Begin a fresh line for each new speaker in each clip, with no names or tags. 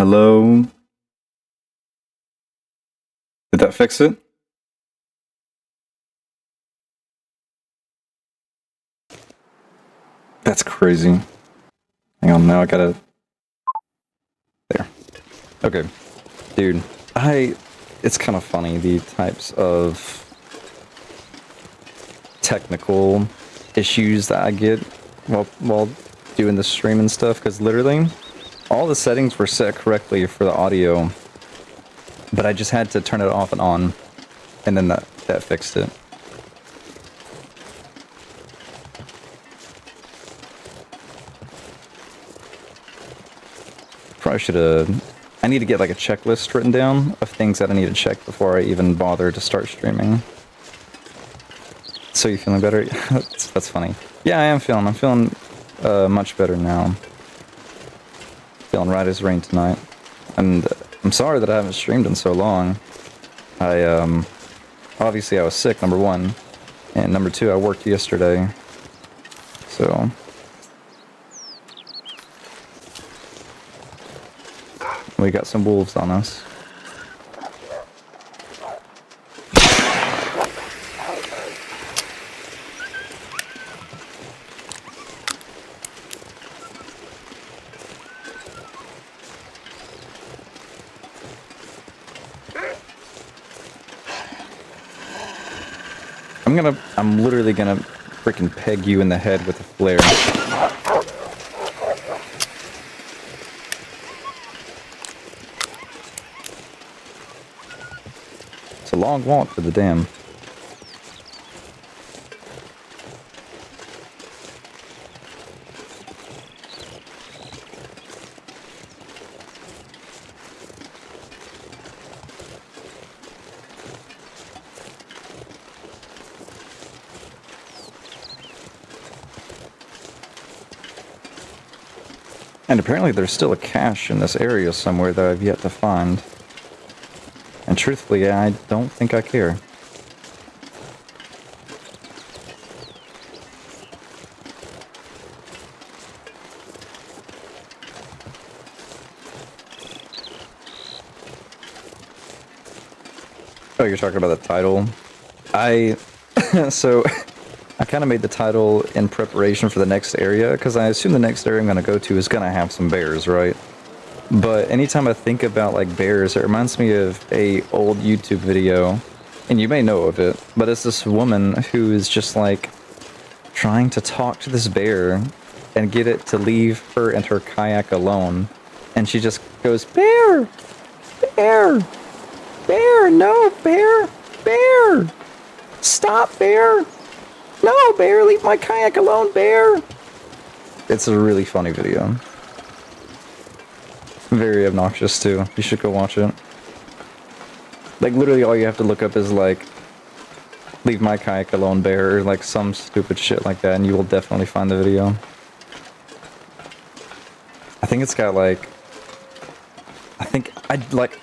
Hello? Did that fix it? That's crazy. Hang on, now I gotta... There. Okay. Dude, I it's kind of funny, the types of technical issues that I get while doing the stream and stuff, because literally all the settings were set correctly for the audio, but I just had to turn it off and on, and then that fixed it. Probably should have... I need to get like a checklist written down of things that I need to check before I even bother to start streaming. So you feeling better? That's funny. Yeah, I'm feeling much better now. Feeling right as rain tonight. And I'm sorry that I haven't streamed in so long. Obviously I was sick, number one. And number two, I worked yesterday. So... we got some wolves on us. I'm literally gonna freaking peg you in the head with a flare. It's a long walk to the dam. And apparently there's still a cache in this area somewhere that I've yet to find. And truthfully, I don't think I care. Oh, you're talking about the title? So... I kind of made the title in preparation for the next area, because I assume the next area I'm going to go to is going to have some bears, right? But anytime I think about, like, bears, it reminds me of a old YouTube video, and you may know of it, but it's this woman who is just, like, trying to talk to this bear and get it to leave her and her kayak alone. And she just goes, "Bear! Bear! Bear! No, bear! Bear! Stop, bear! No, bear, leave my kayak alone, bear!" It's a really funny video. Very obnoxious, too. You should go watch it. Like, literally all you have to look up is, like, "leave my kayak alone, bear," or, like, some stupid shit like that, and you will definitely find the video. I think it's got, like...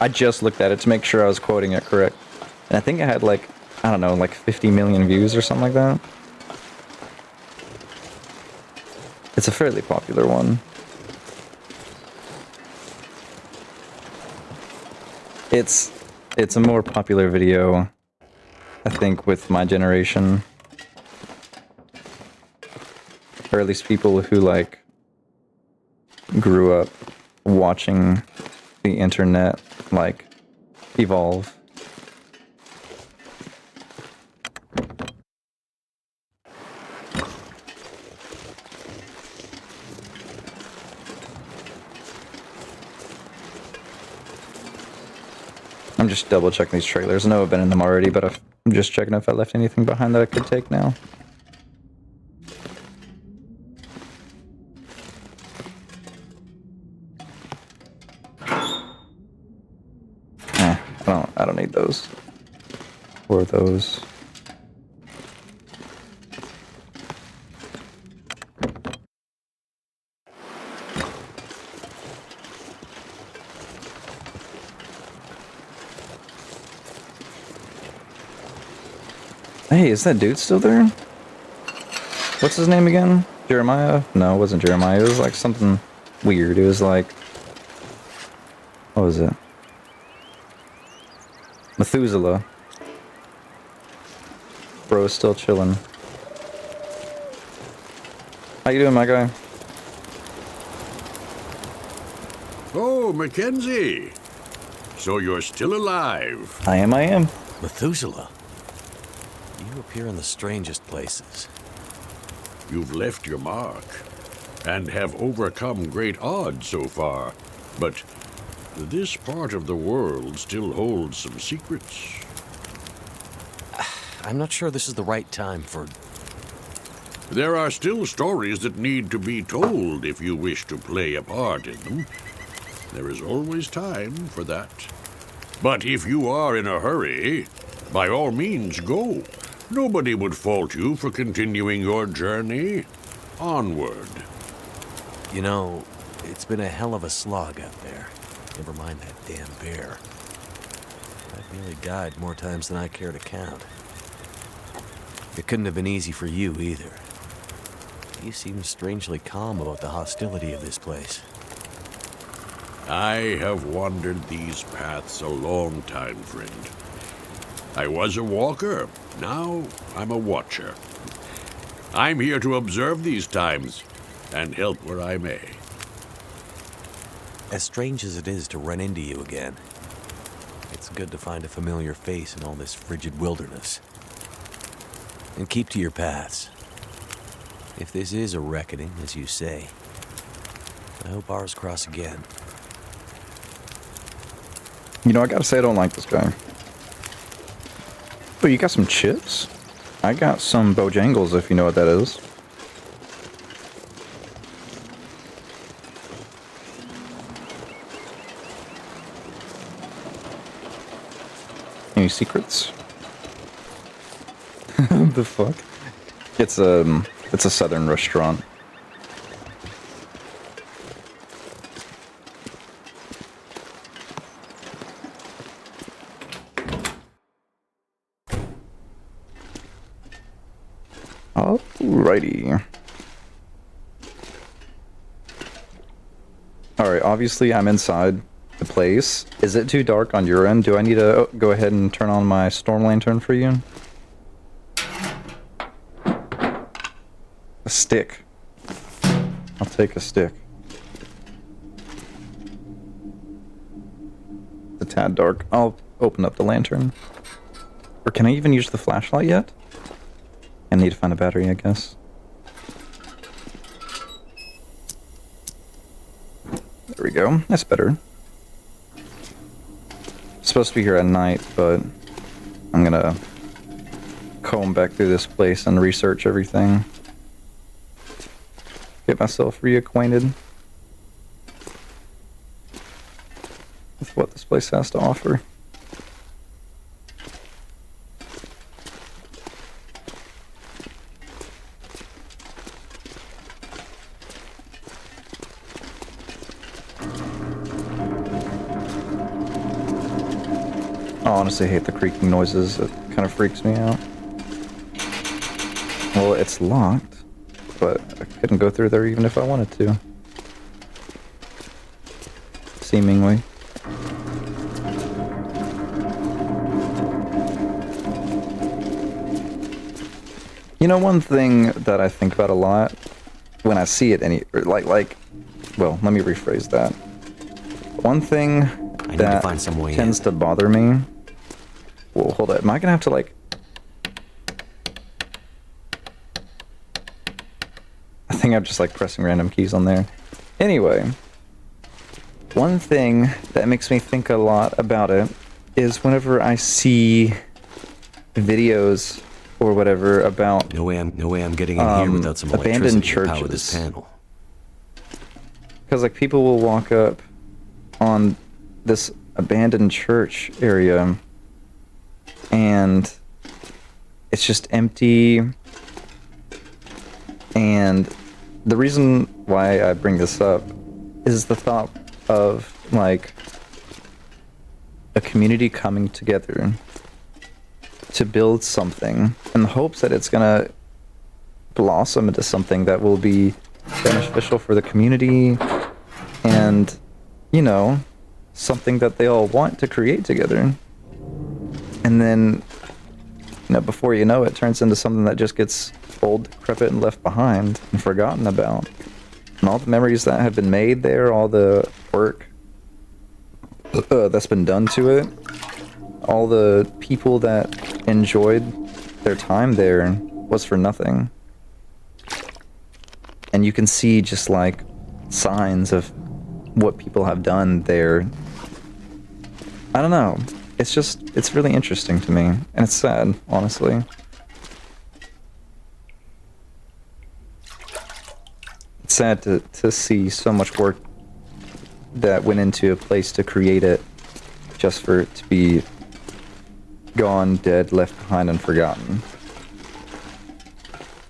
I just looked at it to make sure I was quoting it correct. And I think it had, like, I don't know, like 50 million views or something like that. It's a fairly popular one. It's a more popular video, I think, with my generation. Or at least people who, like, grew up watching the internet, like, evolve. I'm just double checking these trailers. I know I've been in them already, but I'm just checking if I left anything behind that I could take now. I don't need those. Or those. Hey, is that dude still there? What's his name again? Jeremiah? No, it wasn't Jeremiah. It was like something weird. It was like... what was it? Methuselah. Bro is still chilling. How you doing, my guy?
Oh, Mackenzie. So you're still alive.
I am.
Methuselah, you appear in the strangest places.
You've left your mark, and have overcome great odds so far. But this part of the world still holds some secrets.
I'm not sure this is the right time for...
There are still stories that need to be told if you wish to play a part in them. There is always time for that. But if you are in a hurry, by all means go. Nobody would fault you for continuing your journey onward.
You know, it's been a hell of a slog out there. Never mind that damn bear. I've nearly died more times than I care to count. It couldn't have been easy for you either. You seem strangely calm about the hostility of this place.
I have wandered these paths a long time, friend. I was a walker. Now I'm a watcher. I'm here to observe these times and help where I may.
As strange as it is to run into you again, it's good to find a familiar face in all this frigid wilderness. And keep to your paths. If this is a reckoning, as you say, I hope ours cross again.
You know, I gotta say I don't like this guy. Oh, you got some chips? I got some Bojangles, if you know what that is. Any secrets? The fuck? It's a southern restaurant. Alrighty. Alright, obviously I'm inside the place. Is it too dark on your end? Do I need to go ahead and turn on my storm lantern for you? A stick. I'll take a stick. It's a tad dark. I'll open up the lantern. Or can I even use the flashlight yet? I need to find a battery, I guess. There we go. That's better. Supposed to be here at night, but I'm gonna comb back through this place and research everything. Get myself reacquainted with what this place has to offer. I honestly hate the creaking noises. It kind of freaks me out. Well, it's locked, but I couldn't go through there even if I wanted to. Seemingly. You know, one thing that I think about a lot when I see it, well, let me rephrase that. One thing that tends to bother me. Well, hold up. Am I gonna have to I think I'm just pressing random keys on there. Anyway, one thing that makes me think a lot about it is whenever I see videos or whatever about
no way I'm getting in here without some
abandoned
electricity to power this panel.
Because people will walk up on this abandoned church area and it's just empty. And the reason why I bring this up is the thought of a community coming together to build something in the hopes that it's gonna blossom into something that will be beneficial for the community and, you know, something that they all want to create together. And then, you know, before you know it, turns into something that just gets old, decrepit, and left behind and forgotten about. And all the memories that have been made there, all the work that's been done to it. All the people that enjoyed their time there was for nothing. And you can see just like signs of what people have done there. I don't know. It's really interesting to me. And it's sad, honestly. It's sad to see so much work that went into a place to create it just for it to be gone, dead, left behind, and forgotten.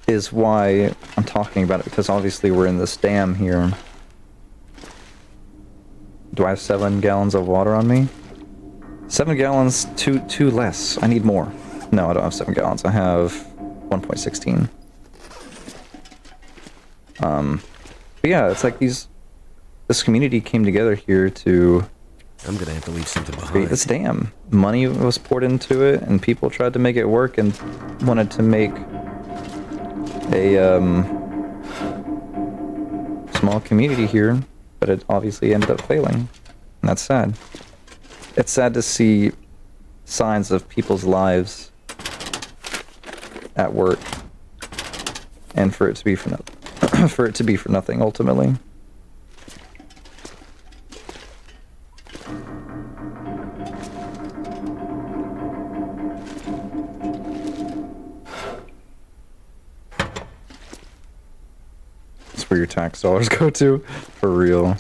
Is why I'm talking about it, because obviously we're in this dam here. Do I have 7 gallons of water on me? 7 gallons, two less. I need more. No, I don't have 7 gallons. I have 1.16. But yeah, it's like this community came together here to
I'm gonna have to leave something
create
behind.
this dam. Money was poured into it, and people tried to make it work and wanted to make a small community here, but it obviously ended up failing, and that's sad. It's sad to see signs of people's lives at work, and for it to be for nothing. For it to be for nothing ultimately. That's where your tax dollars go to, for real.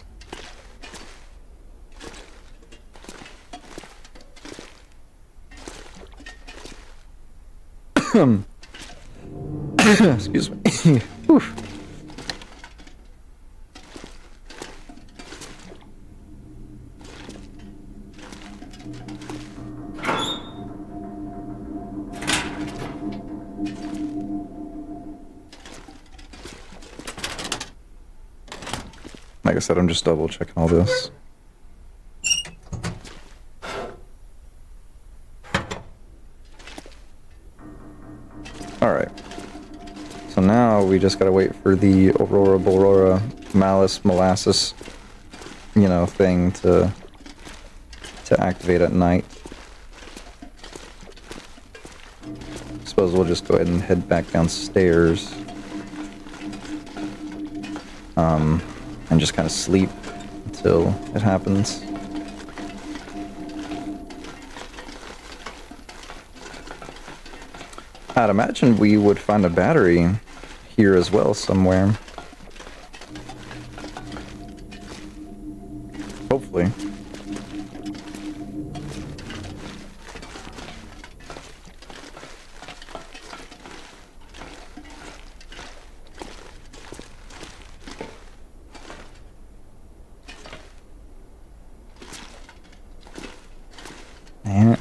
Excuse me. Whew. Like I said, I'm just double checking all this. Alright. So now we just gotta wait for the Aurora Boreal Malice Molasses, thing to activate at night. Suppose we'll just go ahead and head back downstairs. And just kind of sleep until it happens. I'd imagine we would find a battery here as well somewhere. Hopefully.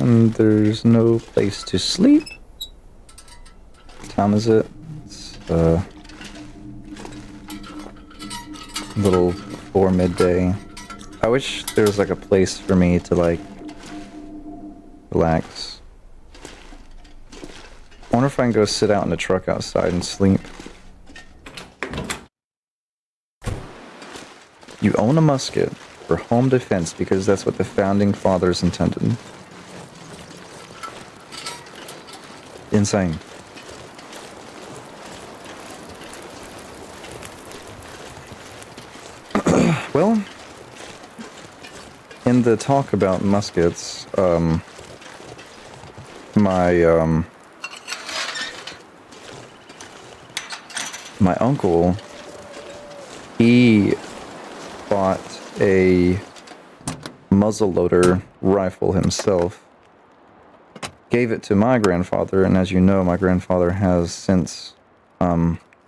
And there's no place to sleep. What time is it? It's a little before midday. I wish there was like a place for me to like relax. I wonder if I can go sit out in the truck outside and sleep. You own a musket for home defense because that's what the founding fathers intended. Insane. Well, in the talk about muskets, my uncle, he bought a muzzleloader rifle himself. Gave it to my grandfather, and as you know, my grandfather has since passed.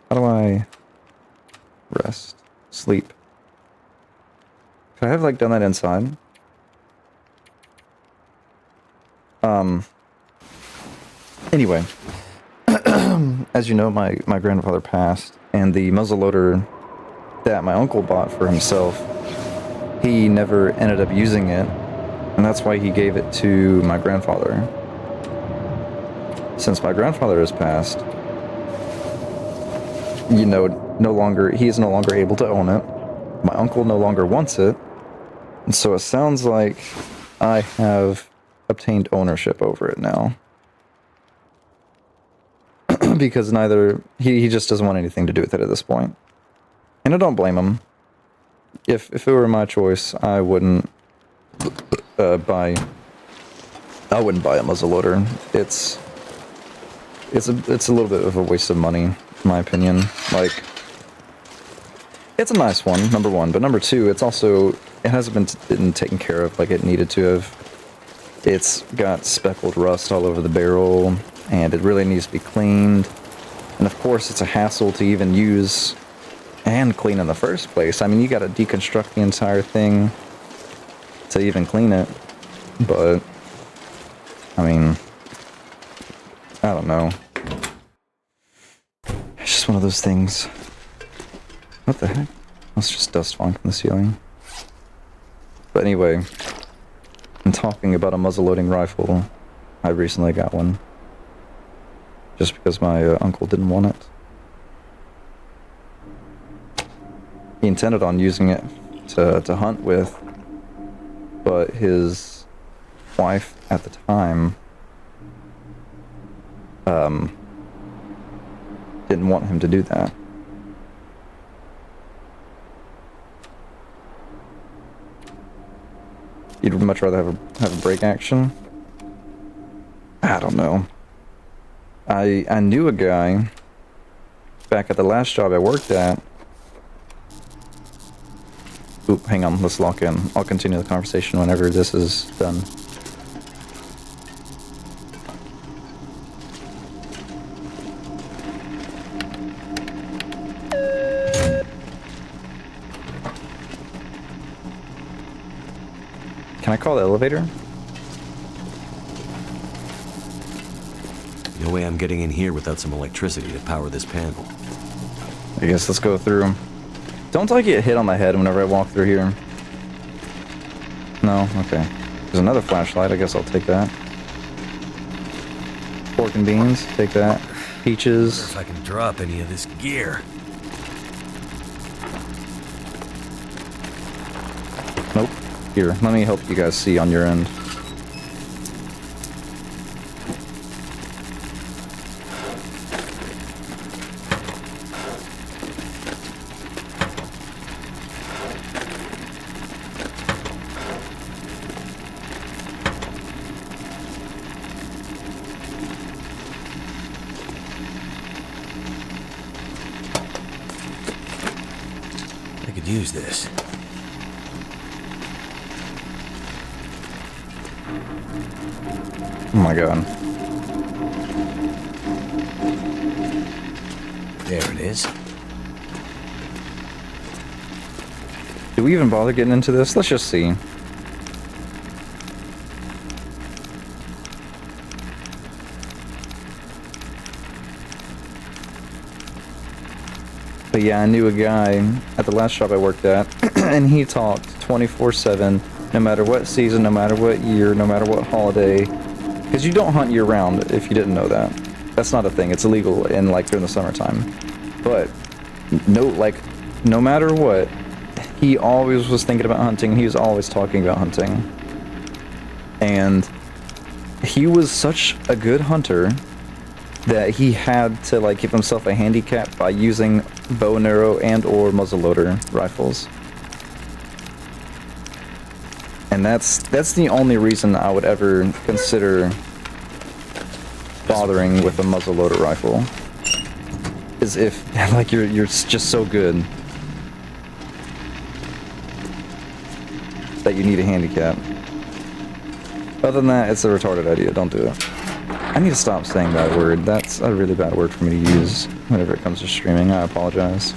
How do I rest? Sleep. Could I have like done that inside? Anyway, as you know, my grandfather passed, and the muzzleloader that my uncle bought for himself, he never ended up using it, and that's why he gave it to my grandfather. Since my grandfather has passed, he is no longer able to own it. My uncle no longer wants it. And so it sounds like I have obtained ownership over it now. Because he just doesn't want anything to do with it at this point. And I don't blame him. If it were my choice, I wouldn't buy a muzzleloader. It's a little bit of a waste of money, in my opinion. Like, it's a nice one, number one, but number two, it hasn't been taken care of like it needed to have. It's got speckled rust all over the barrel, and it really needs to be cleaned. And of course, it's a hassle to even use and clean in the first place. I mean, you gotta deconstruct the entire thing to even clean it. But, I mean, I don't know. It's just one of those things. What the heck? That's just dust falling from the ceiling. But anyway, I'm talking about a muzzle-loading rifle. I recently got one. Just because my uncle didn't want it. He intended on using it to hunt with, but his wife at the time didn't want him to do that. You'd much rather have a break action? I don't know. I knew a guy back at the last job I worked at. Oop, hang on, let's lock in. I'll continue the conversation whenever this is done. Can I call the elevator?
No way I'm getting in here without some electricity to power this panel.
I guess let's go through. Don't I get hit on the head whenever I walk through here? No? Okay. There's another flashlight. I guess I'll take that. Pork and beans. Take that. Peaches.
If I can drop any of this gear.
Nope. Here, let me help you guys see on your end.
I could use this.
Oh my god.
There it is.
Do we even bother getting into this? Let's just see. But yeah, I knew a guy at the last job I worked at, and he talked 24/7, no matter what season, no matter what year, no matter what holiday. Because you don't hunt year-round, if you didn't know that. That's not a thing. It's illegal in, like, during the summertime. But, no matter what, he always was thinking about hunting. He was always talking about hunting. And he was such a good hunter that he had to, like, give himself a handicap by using bow and arrow and or muzzleloader rifles. And that's the only reason I would ever consider bothering with a muzzleloader rifle. Is if, like, you're just so good that you need a handicap. Other than that, it's a retarded idea. Don't do it. I need to stop saying that word. That's a really bad word for me to use whenever it comes to streaming. I apologize.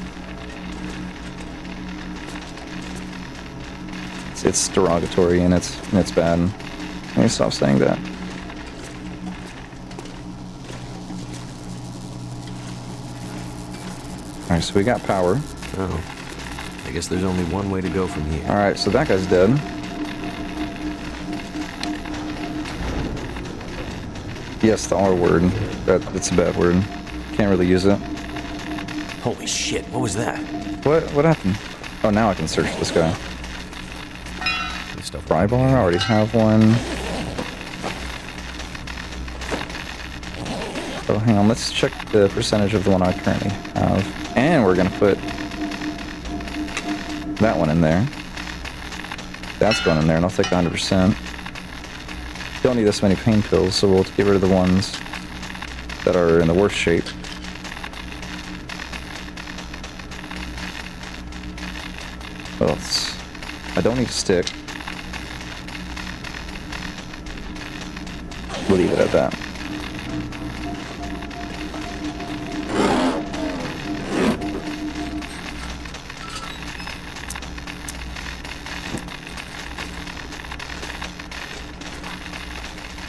It's derogatory and it's bad. I need to stop saying that. Alright, so we got power.
Oh. I guess there's only one way to go from here.
Alright, so that guy's dead. Yes, the R word. That's a bad word. Can't really use it.
Holy shit, what was that?
What happened? Oh, now I can search this guy.
Stuff
Fry bar, I already have one. Oh, hang on, let's check the percentage of the one I currently have. And we're gonna put that one in there. That's going in there, and I'll take 100%. Don't need this many pain pills, so we'll get rid of the ones that are in the worst shape. What else? I don't need a stick. We'll leave it at that.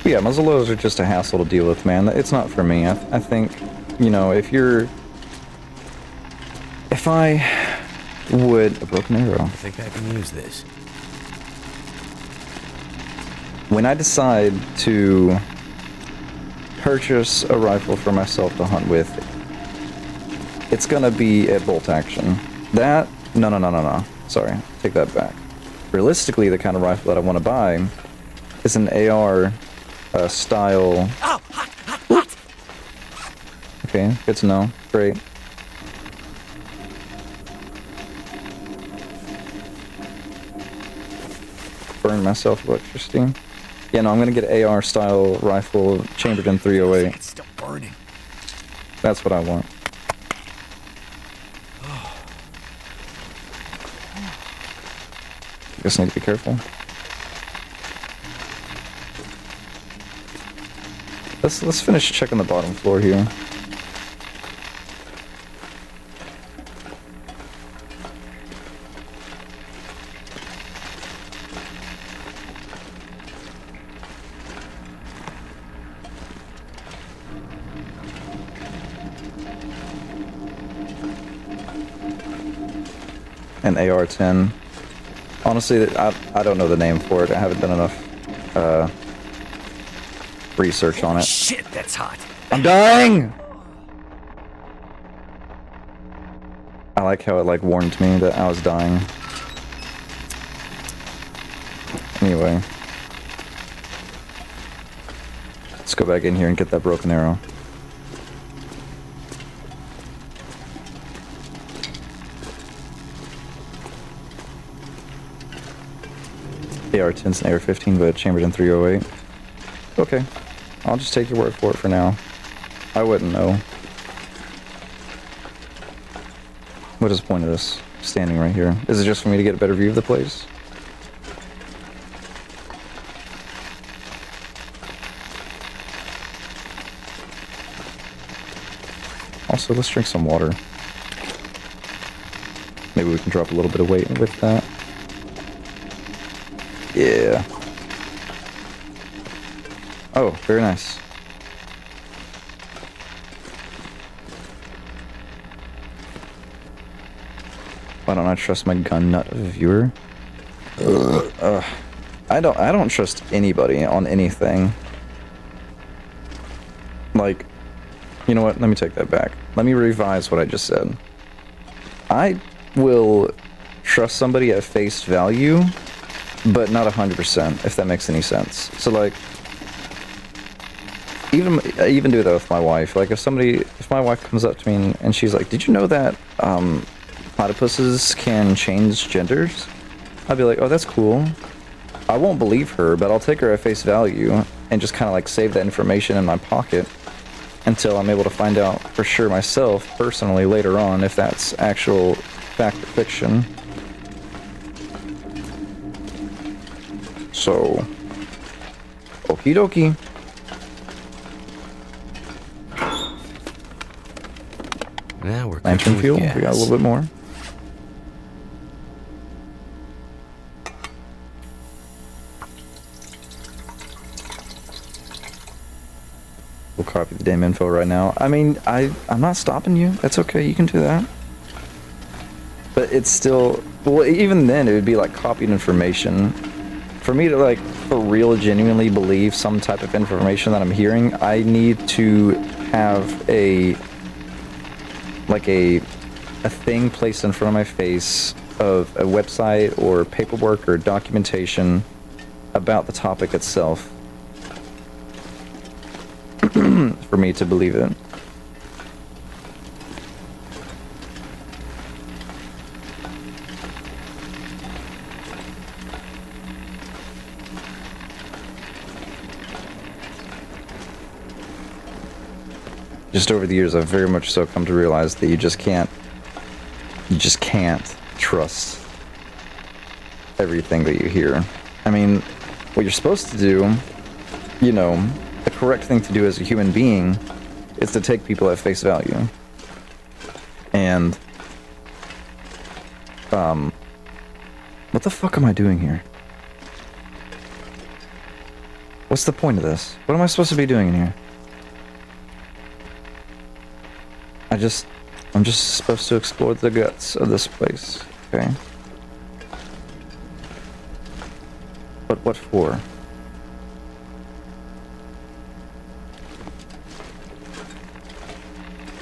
But yeah, muzzleloaders are just a hassle to deal with, man. It's not for me. I think, you know, if I would... A broken arrow.
I think I can use this.
When I decide to purchase a rifle for myself to hunt with, it's gonna be at bolt action. That... No. Sorry, take that back. Realistically, the kind of rifle that I want to buy is an AR style...
Oh, hot!
Okay, good to know. Great. Burn myself electricity. Yeah, no, I'm gonna get an AR style rifle chambered in 308.
It's still burning.
That's what I want. Just need to be careful. Let's finish checking the bottom floor here. An AR-10. Honestly, I don't know the name for it. I haven't done enough research on it.
Shit, that's hot.
I'm dying! I like how it like warned me that I was dying. Anyway. Let's go back in here and get that broken arrow. AR-10's an AR-15, but chambered in 308. Okay. I'll just take your word for it for now. I wouldn't know. What is the point of this? Standing right here. Is it just for me to get a better view of the place? Also, let's drink some water. Maybe we can drop a little bit of weight with that. Yeah. Oh, very nice. Why don't I trust my gun nut viewer? I don't trust anybody on anything. Like, you know what? Let me take that back. Let me revise what I just said. I will trust somebody at face value, but not 100%, if that makes any sense. So like, I even do that with my wife. Like if my wife comes up to me and she's like, "Did you know that platypuses can change genders?" I'd be like, "Oh, that's cool." I won't believe her, but I'll take her at face value and just kind of like save that information in my pocket until I'm able to find out for sure myself, personally, later on, if that's actual fact or fiction. So, okie dokie.
Now we're
Lantern
cooking
fuel,
with
we got a
gas.
little bit more. We'll copy the damn info right now. I mean, I'm not stopping you. That's okay, you can do that. But it's still, well, even then it would be like copied information. For me to like, for real, genuinely believe some type of information that I'm hearing, I need to have a a thing placed in front of my face of a website or paperwork or documentation about the topic itself for me to believe it. Just over the years, I've very much so come to realize that you just can't trust everything that you hear. I mean, what you're supposed to do, you know, the correct thing to do as a human being is to take people at face value. And, what the fuck am I doing here? What's the point of this? What am I supposed to be doing in here? I'm just supposed to explore the guts of this place, okay? But what for?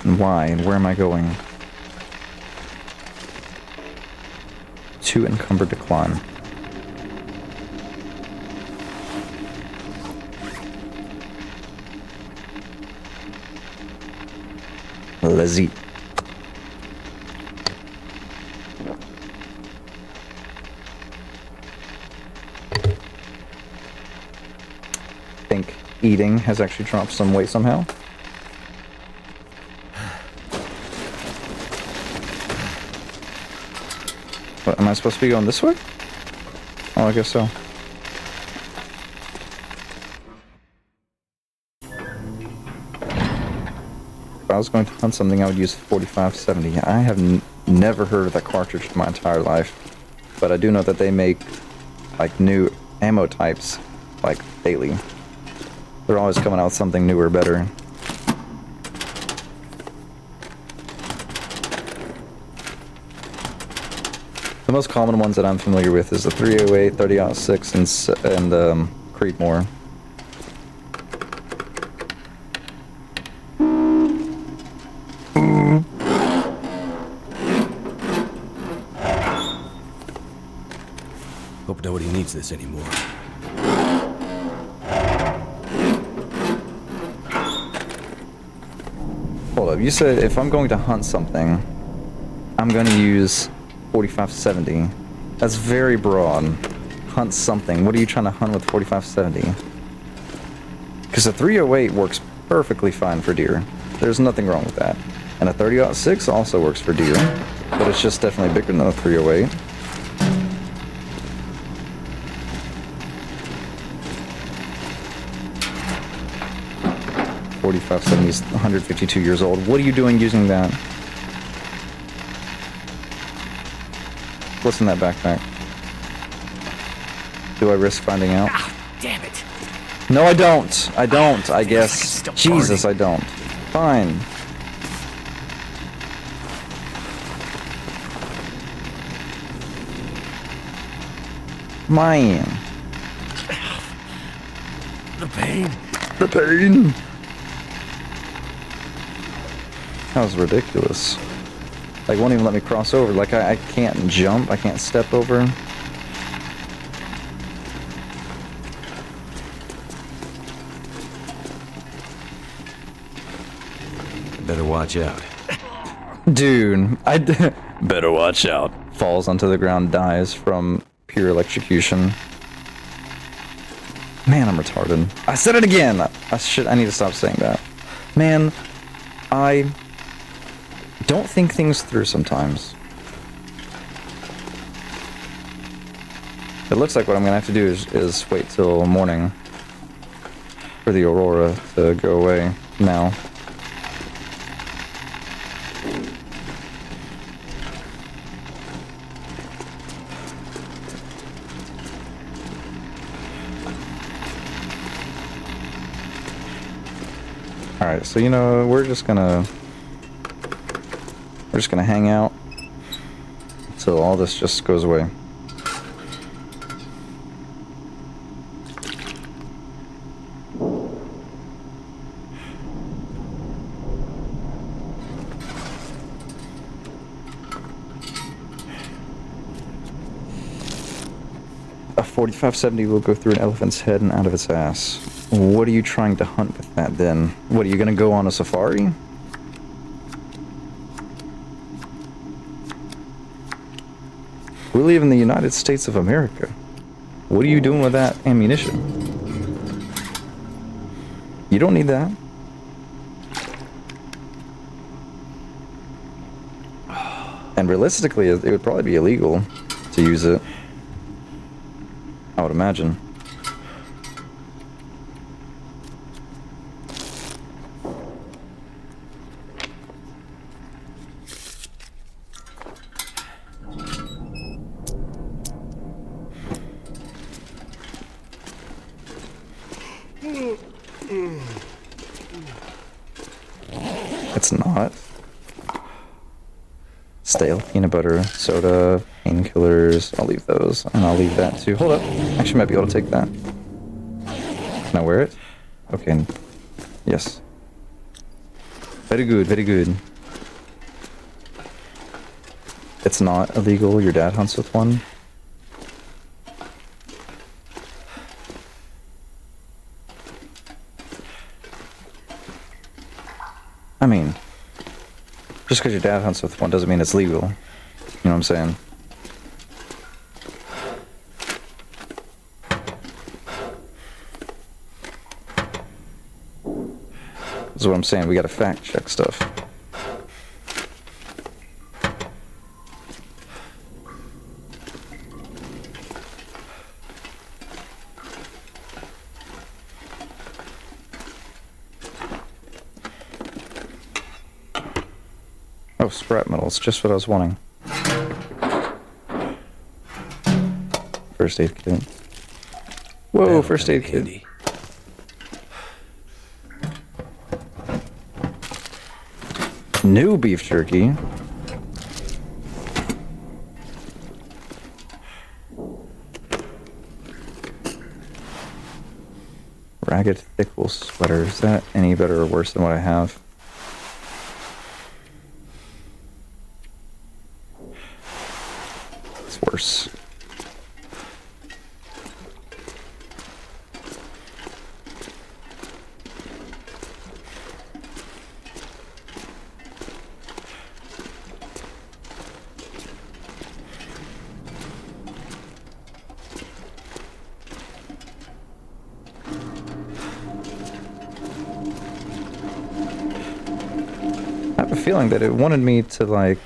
And why? And where am I going? To encumbered to climb. Lazy. I think eating has actually dropped some weight somehow. What, am I supposed to be going this way? Oh, I guess so. If I was going to hunt something, I would use 4570. I have never heard of that cartridge in my entire life, but I do know that they make like new ammo types like daily. They're always coming out with something newer, better. The most common ones that I'm familiar with is the 308, 30-06, and Creedmoor.
Hope nobody needs this anymore.
Hold up, you said if I'm going to hunt something, I'm going to use 4570. That's very broad. Hunt something. What are you trying to hunt with 4570? Because the 308 works perfectly fine for deer. There's nothing wrong with that. And a 30-06 also works for deer, but it's just definitely bigger than the 308. .4570 is 152 years old. What are you doing using that? What's in that backpack? Do I risk finding out?
Ah, damn it.
No, I don't. I don't, I guess.
still
Jesus, I don't. Fine. Man.
The pain.
The pain. That was ridiculous. Like, won't even let me cross over. Like, I can't jump. I can't step over.
Better watch out.
Dude, better watch out. Falls onto the ground, dies from pure electrocution. Man, I'm retarded. I said it again! I need to stop saying that. Man, I don't think things through sometimes. It looks like what I'm gonna have to do is wait till morning for the aurora to go away now. Alright, so you know, we're just gonna hang out until all this just goes away. A 4570 will go through an elephant's head and out of its ass. What are you trying to hunt with that then? What, are you gonna go on a safari? We live in the United States of America. What are you doing with that ammunition? You don't need that. And realistically, it would probably be illegal to use it. I would imagine. It's not. Stale peanut butter, soda, painkillers. I'll leave those. And I'll leave that too. Hold up. Actually, might be able to take that. Can I wear it? Okay. Yes. Very good, very good. It's not illegal. Your dad hunts with one. I mean, just because your dad hunts with one doesn't mean it's legal. You know what I'm saying? This is what I'm saying. We gotta fact check stuff. Oh, scrap metal. It's just what I was wanting. First aid kit. Whoa,
That'll
first
come
aid kit.
handy.
New beef jerky. Ragged thick wool sweater. Is that any better or worse than what I have? It's worse. I have a feeling that it wanted me to like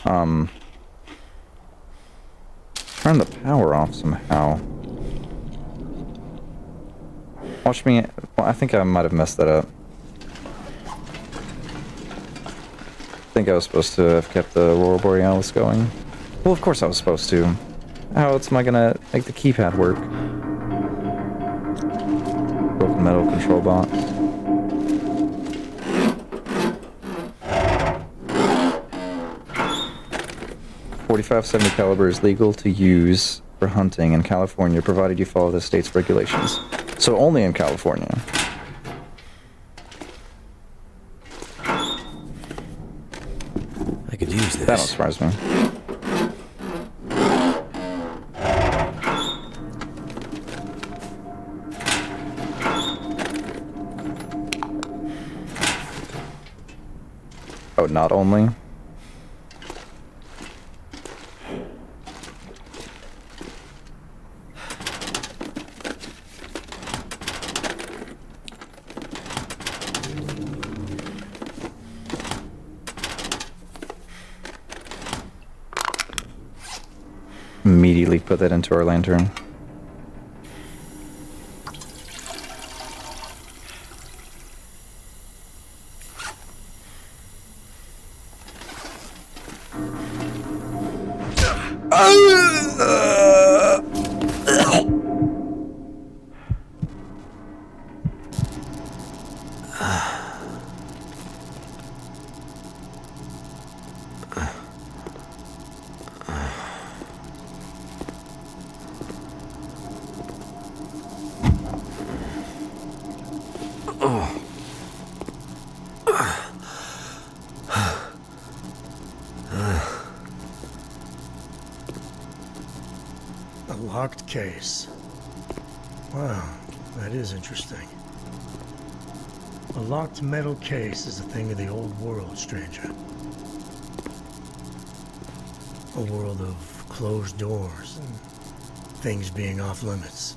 turn the power off somehow. Watch me. Well, I think I might have messed that up. I think I was supposed to have kept the Aurora Borealis going. Well, of course I was supposed to. How else am I gonna make the keypad work? Broken metal control box. .45-70 caliber is legal to use for hunting in California, provided you follow the state's regulations. So only in California.
I could use this.
That don't surprise me. Oh, not only? Immediately put that into our lantern.
locked case. Wow, that is interesting. A locked metal case is a thing of the old world, stranger. A world of closed doors and things being off limits.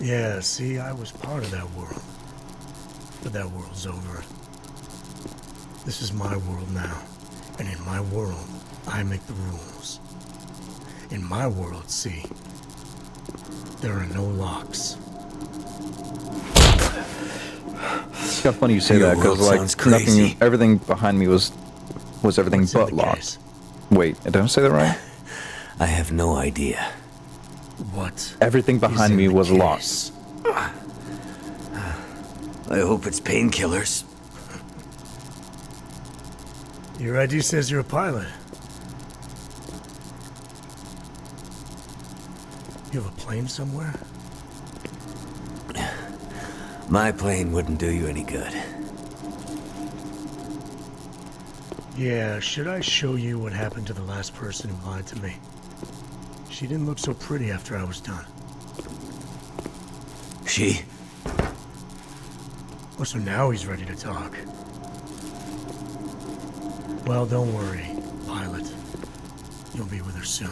Yeah, see, I was part of that world. But that world's over. This is my world now. And in my world, I make the rules. In my world, see, there are no locks.
It's kind of funny you say
Your
that, because
world
like
sounds crazy.
nothing, everything behind me was everything
What's in
but
the
locked.
case?
Wait, did I say that right?
I have no idea.
What?
Everything
is
behind
in
me
the
was
case?
locked.
I hope it's painkillers.
Your ID says you're a pilot. You have a plane somewhere?
My plane wouldn't do you any good.
Yeah, should I show you what happened to the last person who lied to me? She didn't look so pretty after I was done.
She?
Oh, so now he's ready to talk. Well, don't worry, pilot. You'll be with her soon.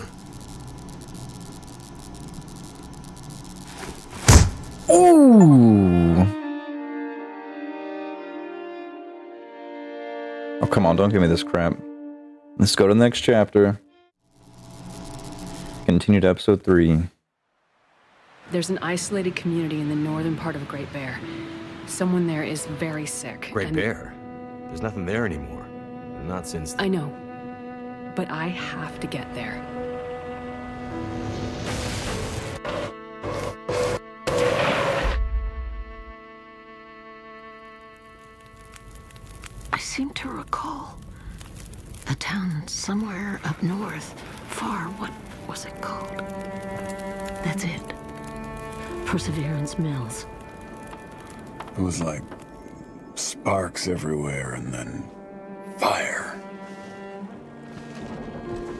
Ooh. Oh, come on, don't give me this crap. Let's go to the next chapter. Continue to episode 3.
There's an isolated community in the northern part of Great Bear. Someone there is very sick.
Great
and
Bear. There's nothing there anymore. Not since...
I know. But I have to get there.
I seem to recall a town somewhere up north, far. What was it called? That's it. Perseverance Mills.
It was like sparks everywhere and then fire.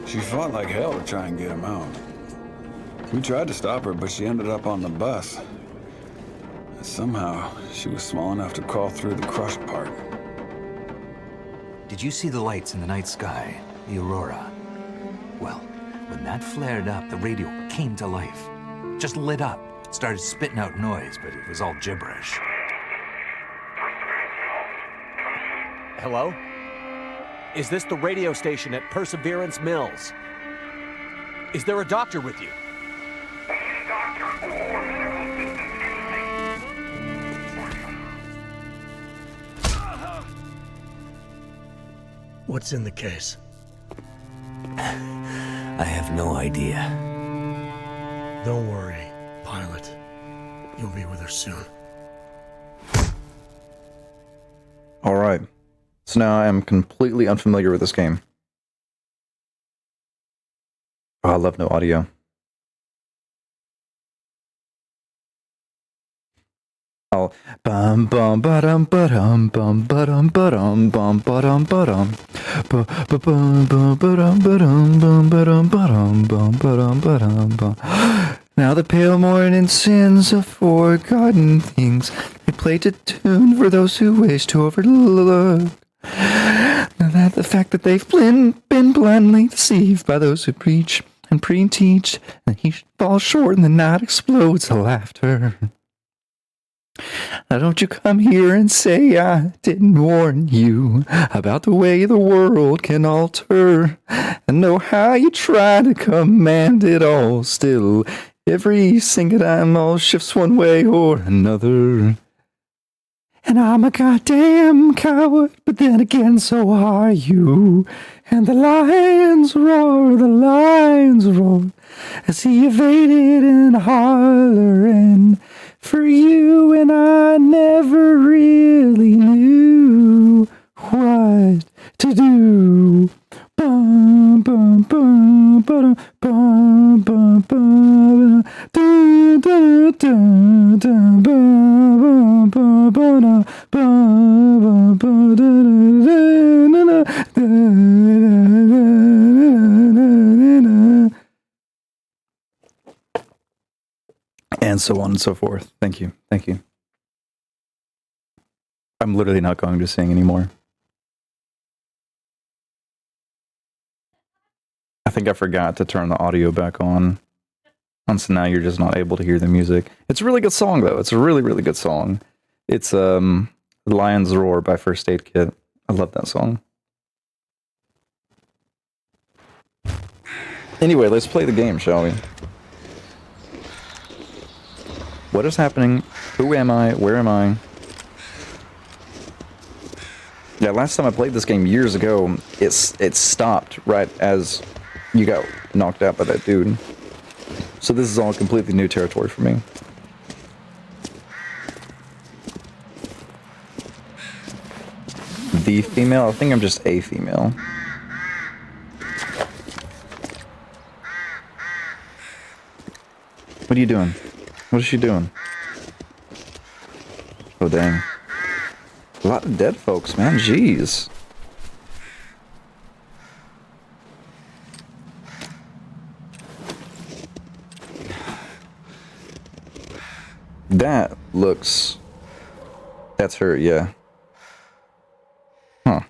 She fought like hell to try and get him out. We tried to stop her, but she ended up on the bus. Somehow, she was small enough to crawl through the crushed part.
Did you see the lights in the night sky? The aurora? Well, when that flared up, the radio came to life. Just lit up. Started spitting out noise, but it was all gibberish.
Hello? Is this the radio station at Perseverance Mills? Is there a doctor with you?
What's in the case?
I have no idea.
Don't worry, pilot. You'll be with her soon.
Alright. So now I am completely unfamiliar with this game. Oh, I love no audio. Oh, bum bum ba-dum ba-dum bum ba-dum ba-dum bum ba-dum ba-dum ba ba-bum bum ba-dum ba-dum bum ba-dum ba-dum bum ba-dum ba-dum bum. Now the pale morning sins of forgotten things they play to tune for those who wish to overlook. Now that the fact that they've been blindly deceived by those who preach and pre-teach, and he falls short and the night explodes to laughter. Now don't you come here and say I didn't warn you about the way the world can alter, and know how you try to command it all still. Every single time all shifts one way or another. And I'm a goddamn coward, but then again so are you. And the lions roar, as he evaded and hollering for you, and I never really knew what to do. Bum bum bum bum bum bum bum da da da da bum bum bum bum bum And so on and so forth. Thank you. Thank you. I'm literally not going to sing anymore. I think I forgot to turn the audio back on. And so now you're just not able to hear the music. It's a really good song, though. It's a really, really good song. It's Lion's Roar by First Aid Kit. I love that song. Anyway, let's play the game, shall we? What is happening? Who am I? Where am I? Yeah, last time I played this game years ago, it stopped right as you got knocked out by that dude. So this is all completely new territory for me. The female? I think I'm just a female. What are you doing? What is she doing? Oh, dang. A lot of dead folks, man. Jeez. That looks... That's her, yeah. Huh.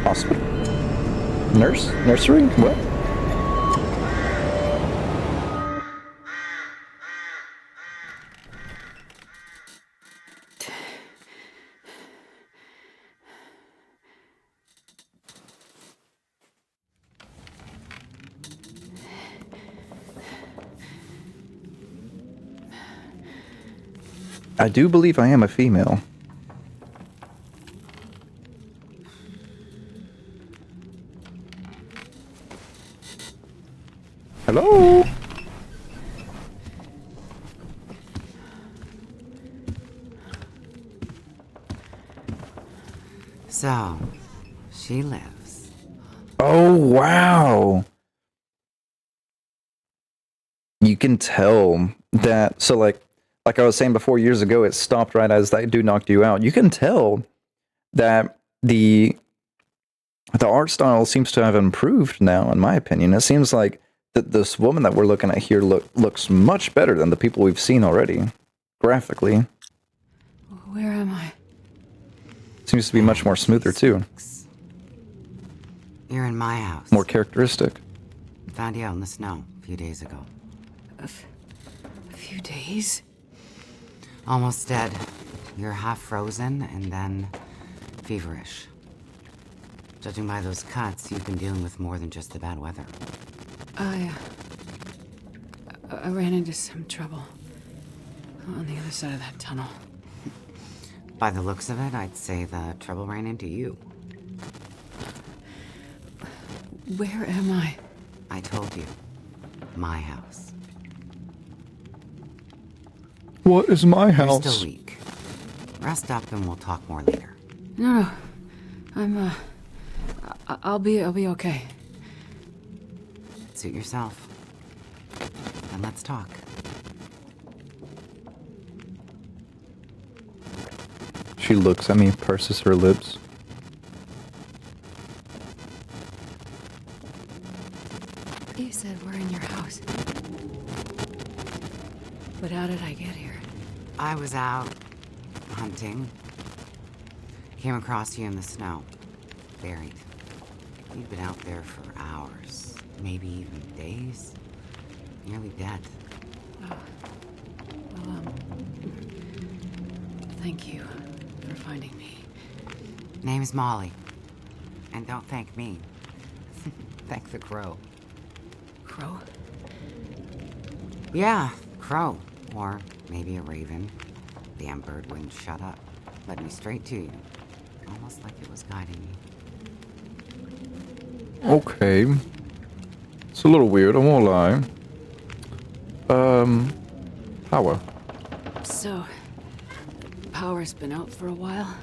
Hospital? Nurse? Nursery? What? I do believe I am a female. Hello?
So, she lives.
Oh, wow. You can tell that, so like I was saying before, years ago, it stopped right as that dude knocked you out. You can tell that the art style seems to have improved now, in my opinion. It seems like that this woman that we're looking at here looks much better than the people we've seen already, graphically.
Where am I?
Seems to be much more smoother, too.
You're in my house.
More characteristic.
Found you out in the snow a few days ago.
A few days?
Almost dead. You're half frozen and then feverish. Judging by those cuts, you've been dealing with more than just the bad weather.
I ran into some trouble on the other side of that tunnel.
By the looks of it, I'd say the trouble ran into you.
Where am I?
I told you. My house.
What is my house?
You're still weak. Rest up and we'll talk more later.
No. I'll be okay.
Suit yourself. And let's talk.
She looks at me, purses her lips.
You said we're in your house. But how did I get here?
I was out hunting. Came across you in the snow. Buried. You'd been out there for hours, maybe even days. Nearly dead.
Oh. Well, thank you for finding me.
Name's Molly. And don't thank me. Thank the crow.
Crow?
Yeah, crow. Or maybe a raven. Damn bird wouldn't shut up. Led me straight to you. Almost like it was guiding me.
Okay. It's a little weird, I won't lie. Power.
So, power's been out for a while?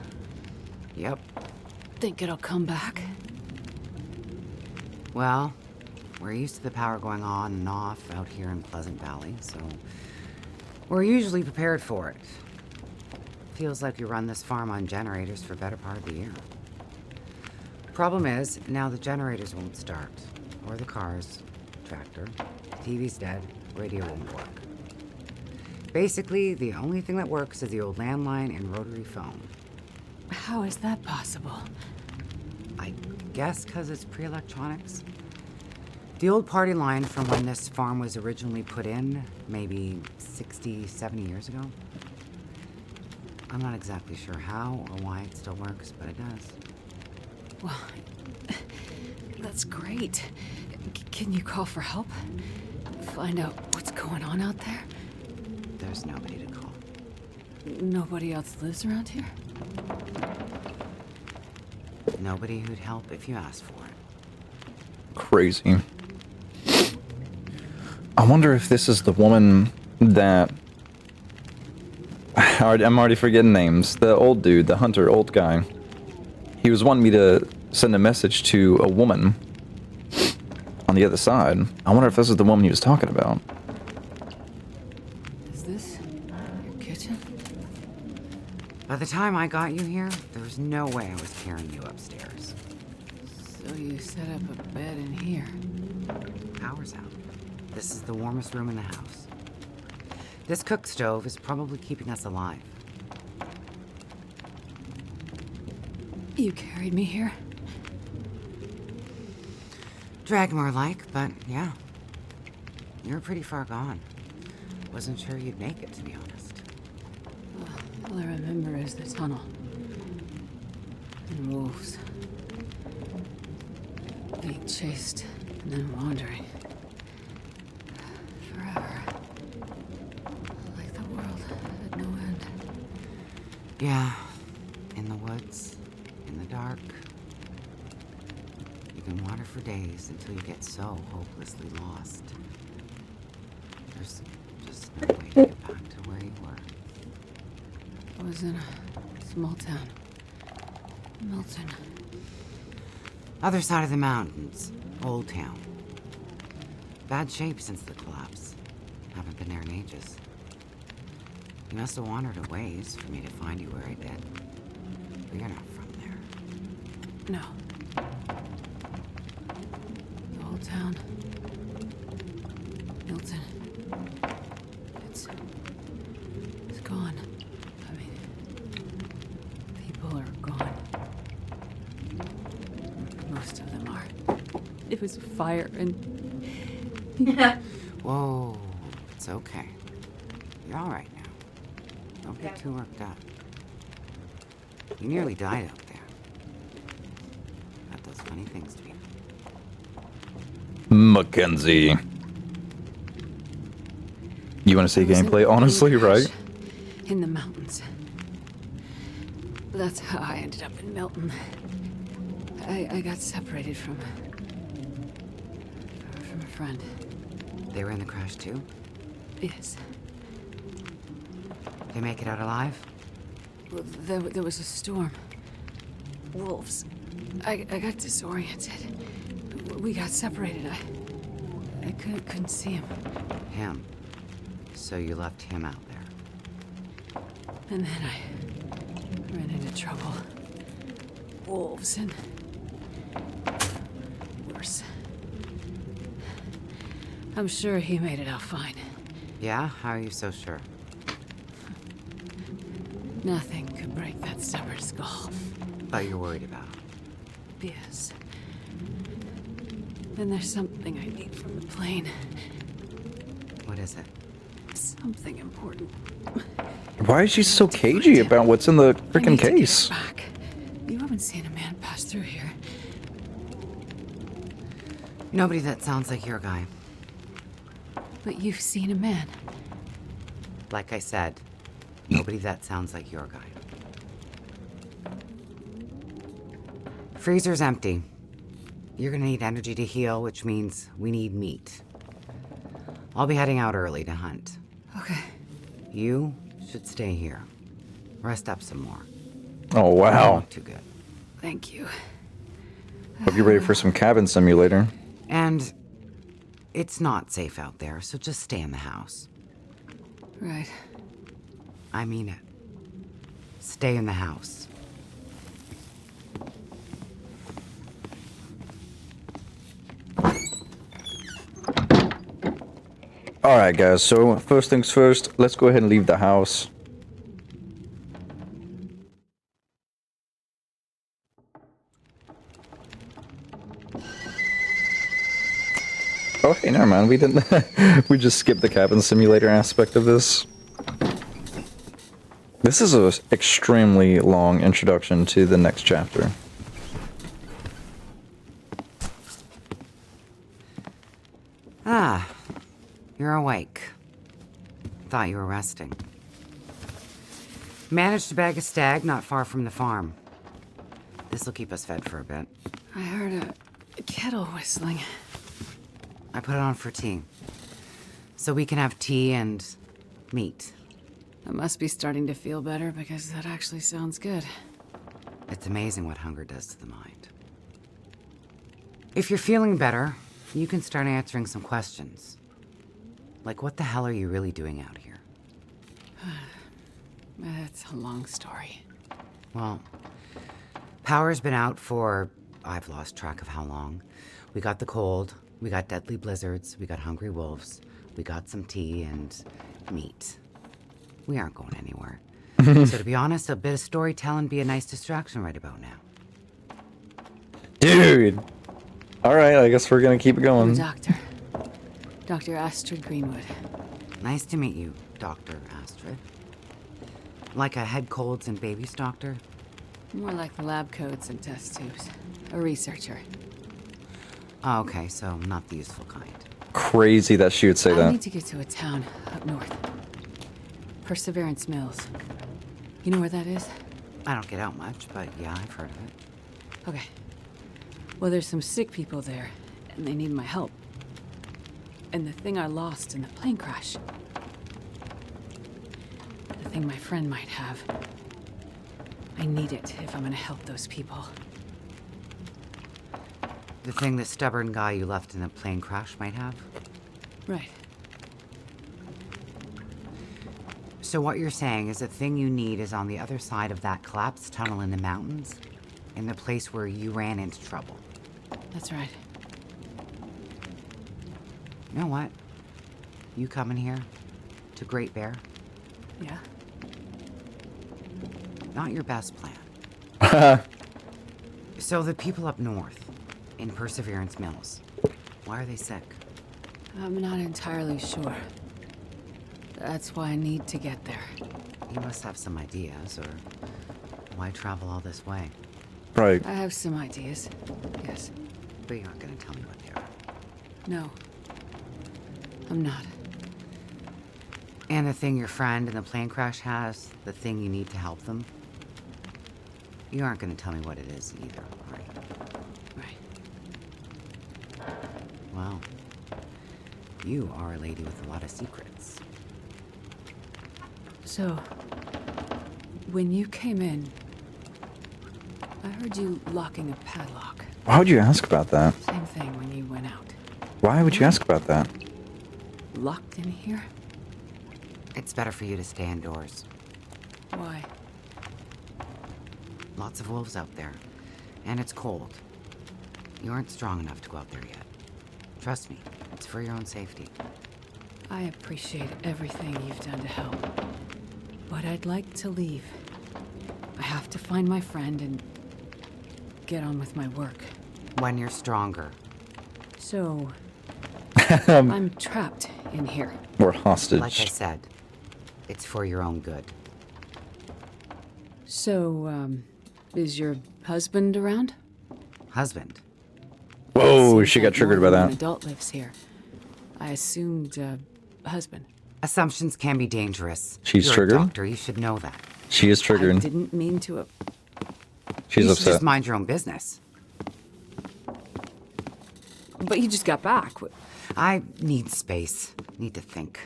Yep.
Think it'll come back?
Well, we're used to the power going on and off out here in Pleasant Valley, so we're usually prepared for it. Feels like we run this farm on generators for better part of the year. Problem is, now the generators won't start. Or the cars, tractor. TV's dead, radio won't work. Basically, the only thing that works is the old landline and rotary phone.
How is that possible?
I guess because it's pre-electronics. The old party line from when this farm was originally put in, maybe 60, 70 years ago. I'm not exactly sure how or why it still works, but it does.
Well, that's great. Can you call for help? Find out what's going on out there?
There's nobody to call.
Nobody else lives around here?
Nobody who'd help if you asked for it.
Crazy. I wonder if this is the woman that... I'm already forgetting names. The old dude, the hunter, old guy. He was wanting me to send a message to a woman on the other side. I wonder if this is the woman he was talking about.
Is this your kitchen?
By the time I got you here, there was no way I was carrying you upstairs.
So you set up a bed in here.
Power's out. This is the warmest room in the house. This cook stove is probably keeping us alive.
You carried me here?
Drag more like, but yeah. You're pretty far gone. Wasn't sure you'd make it, to be honest.
All I remember is the tunnel. And wolves. Being chased and then wandering. Forever. Like the world had no end.
Yeah. In the woods. In the dark. You can wander for days until you get so hopelessly lost. There's just no way to get back to where you were.
I was in a small town. Milton.
Other side of the mountains. Old town. Bad shape since the collapse. Haven't been there in ages. You must have wandered a ways for me to find you where I did. But you're not from there.
No. The old town. Milton. It's gone. I mean, people are gone. Most of them are. It was fire and...
Whoa, it's okay. You're all right now. Don't get too worked up. You nearly died out there. Got those funny things to be.
Mackenzie. You want to see gameplay? Honestly, right?
In the mountains. That's how I ended up in Milton. I got separated from a friend.
They were in the crash too?
Yes.
They make it out alive?
Well, there was a storm. Wolves. I got disoriented. We got separated. I couldn't see him.
Him. So you left him out there.
And then I ran into trouble. Wolves and worse. I'm sure he made it out fine.
Yeah? How are you so sure?
Nothing could break that stubborn skull.
But you're worried about.
Yes. Then there's something I need from the plane.
What is it?
Something important.
Why is she so cagey about what's in the freaking case?
Back. You haven't seen a man pass through here.
Nobody that sounds like your guy.
But you've seen a man.
Like I said, nobody that sounds like your guy. Freezer's empty. You're gonna need energy to heal, which means we need meat. I'll be heading out early to hunt.
Okay.
You should stay here. Rest up some more.
Oh,
You
wow.
look too good.
Thank you.
Hope you're ready for some cabin simulator.
And it's not safe out there, so just stay in the house.
Right.
I mean it. Stay in the house.
Alright guys, so first things first, let's go ahead and leave the house. Oh hey, never mind, we didn't we just skipped the cabin simulator aspect of this. This is an extremely long introduction to the next chapter.
Ah, you're awake. Thought you were resting. Managed to bag a stag not far from the farm. This'll keep us fed for a bit.
I heard a kettle whistling.
I put it on for tea. So we can have tea and meat.
I must be starting to feel better because that actually sounds good.
It's amazing what hunger does to the mind. If you're feeling better, you can start answering some questions. Like, what the hell are you really doing out here?
It's a long story.
Well, power's been out for, I've lost track of how long. We got the cold, we got deadly blizzards, we got hungry wolves, we got some tea and meat. We aren't going anywhere. So to be honest, a bit of storytelling be a nice distraction right about now.
Dude! Alright, I guess we're gonna keep it going.
Doctor. Dr. Astrid Greenwood.
Nice to meet you, Dr. Astrid. Like a head colds and babies doctor?
More like the lab coats and test tubes. A researcher.
Oh, okay, so not the useful kind.
Crazy that she would say
I
that.
need to get to a town up north. Perseverance Mills. You know where that is?
I don't get out much, but yeah, I've heard of it.
Okay. Well, there's some sick people there, and they need my help. And the thing I lost in the plane crash. The thing my friend might have. I need it if I'm gonna help those people.
The thing the stubborn guy you left in the plane crash might have?
Right.
So what you're saying is the thing you need is on the other side of that collapsed tunnel in the mountains? In the place where you ran into trouble?
That's right.
You know what? You coming here? To Great Bear?
Yeah?
Not your best plan. So the people up north, in Perseverance Mills, why are they sick?
I'm not entirely sure. That's why I need to get there.
You must have some ideas, or why travel all this way?
Right.
I have some ideas, yes.
But you aren't gonna tell me what they are.
No. I'm not.
And the thing your friend in the plane crash has, the thing you need to help them? You aren't gonna tell me what it is either, right?
Right.
Well, you are a lady with a lot of secrets.
So, when you came in, I heard you locking a padlock.
Why would you ask about that?
Same thing when you went out.
Why would you ask about that?
Locked in here?
It's better for you to stay indoors.
Why?
Lots of wolves out there, and it's cold. You aren't strong enough to go out there yet. Trust me, it's for your own safety.
I appreciate everything you've done to help. But I'd like to leave. I have to find my friend and get on with my work.
When you're stronger.
So, I'm trapped in here.
We're hostage.
Like I said, it's for your own good.
So, is your husband around?
Husband?
Whoa, she got triggered by
An
that.
adult lives here. I assumed, husband.
Assumptions can be dangerous.
She's
You're
triggered?
A doctor, you should know that.
She is
I
triggered.
didn't mean to.
She's
you should
upset.
just mind your own business.
But you just got back.
I need space. Need to think.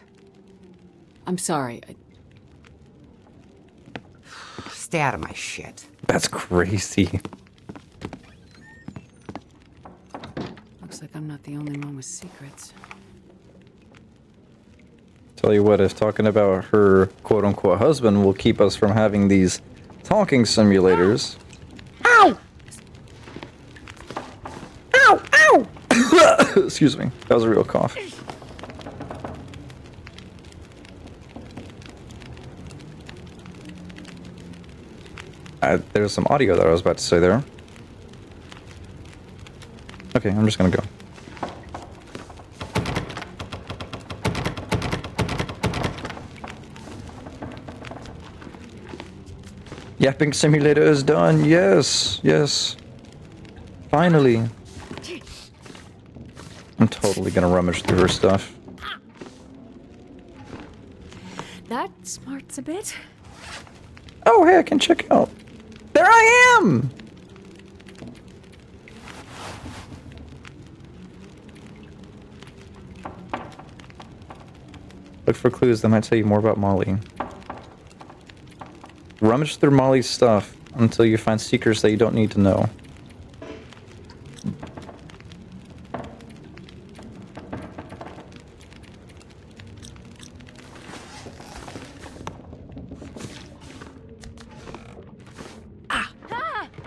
I'm sorry.
Stay out of my shit.
That's crazy.
Looks like I'm not the only one with secrets.
Tell you what, if talking about her quote-unquote husband will keep us from having these talking simulators.
Ow! Ow! Ow!
Excuse me. That was a real cough. There's some audio that I was about to say there. Okay, I'm just gonna go. Yapping simulator is done. Yes, yes. Finally. I'm totally gonna rummage through her stuff.
That smarts a bit.
Oh, hey, I can check out. There I am! Look for clues that might tell you more about Molly. Rummage through Molly's stuff until you find secrets that you don't need to know.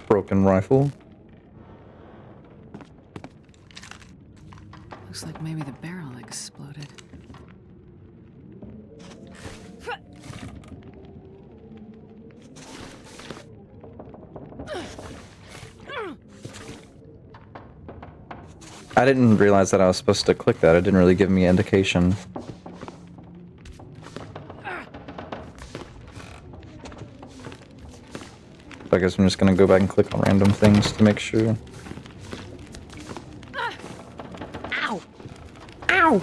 Broken rifle.
Looks like maybe the barrel exploded.
I didn't realize that I was supposed to click that. It didn't really give me an indication. I guess I'm just gonna go back and click on random things to make sure.
Ow! Ow!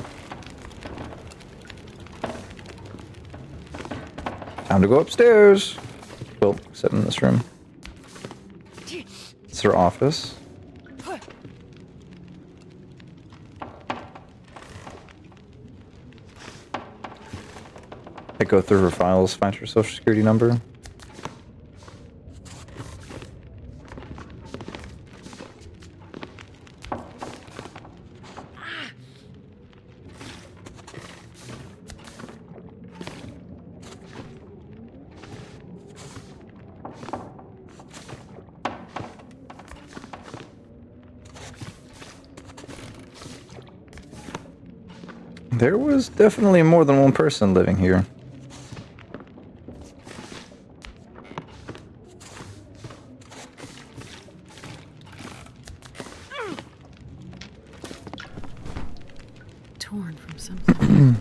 Time to go upstairs. Well, except in this room. It's her office. I go through her files, find her social security number. There was definitely more than one person living here.
Torn from something.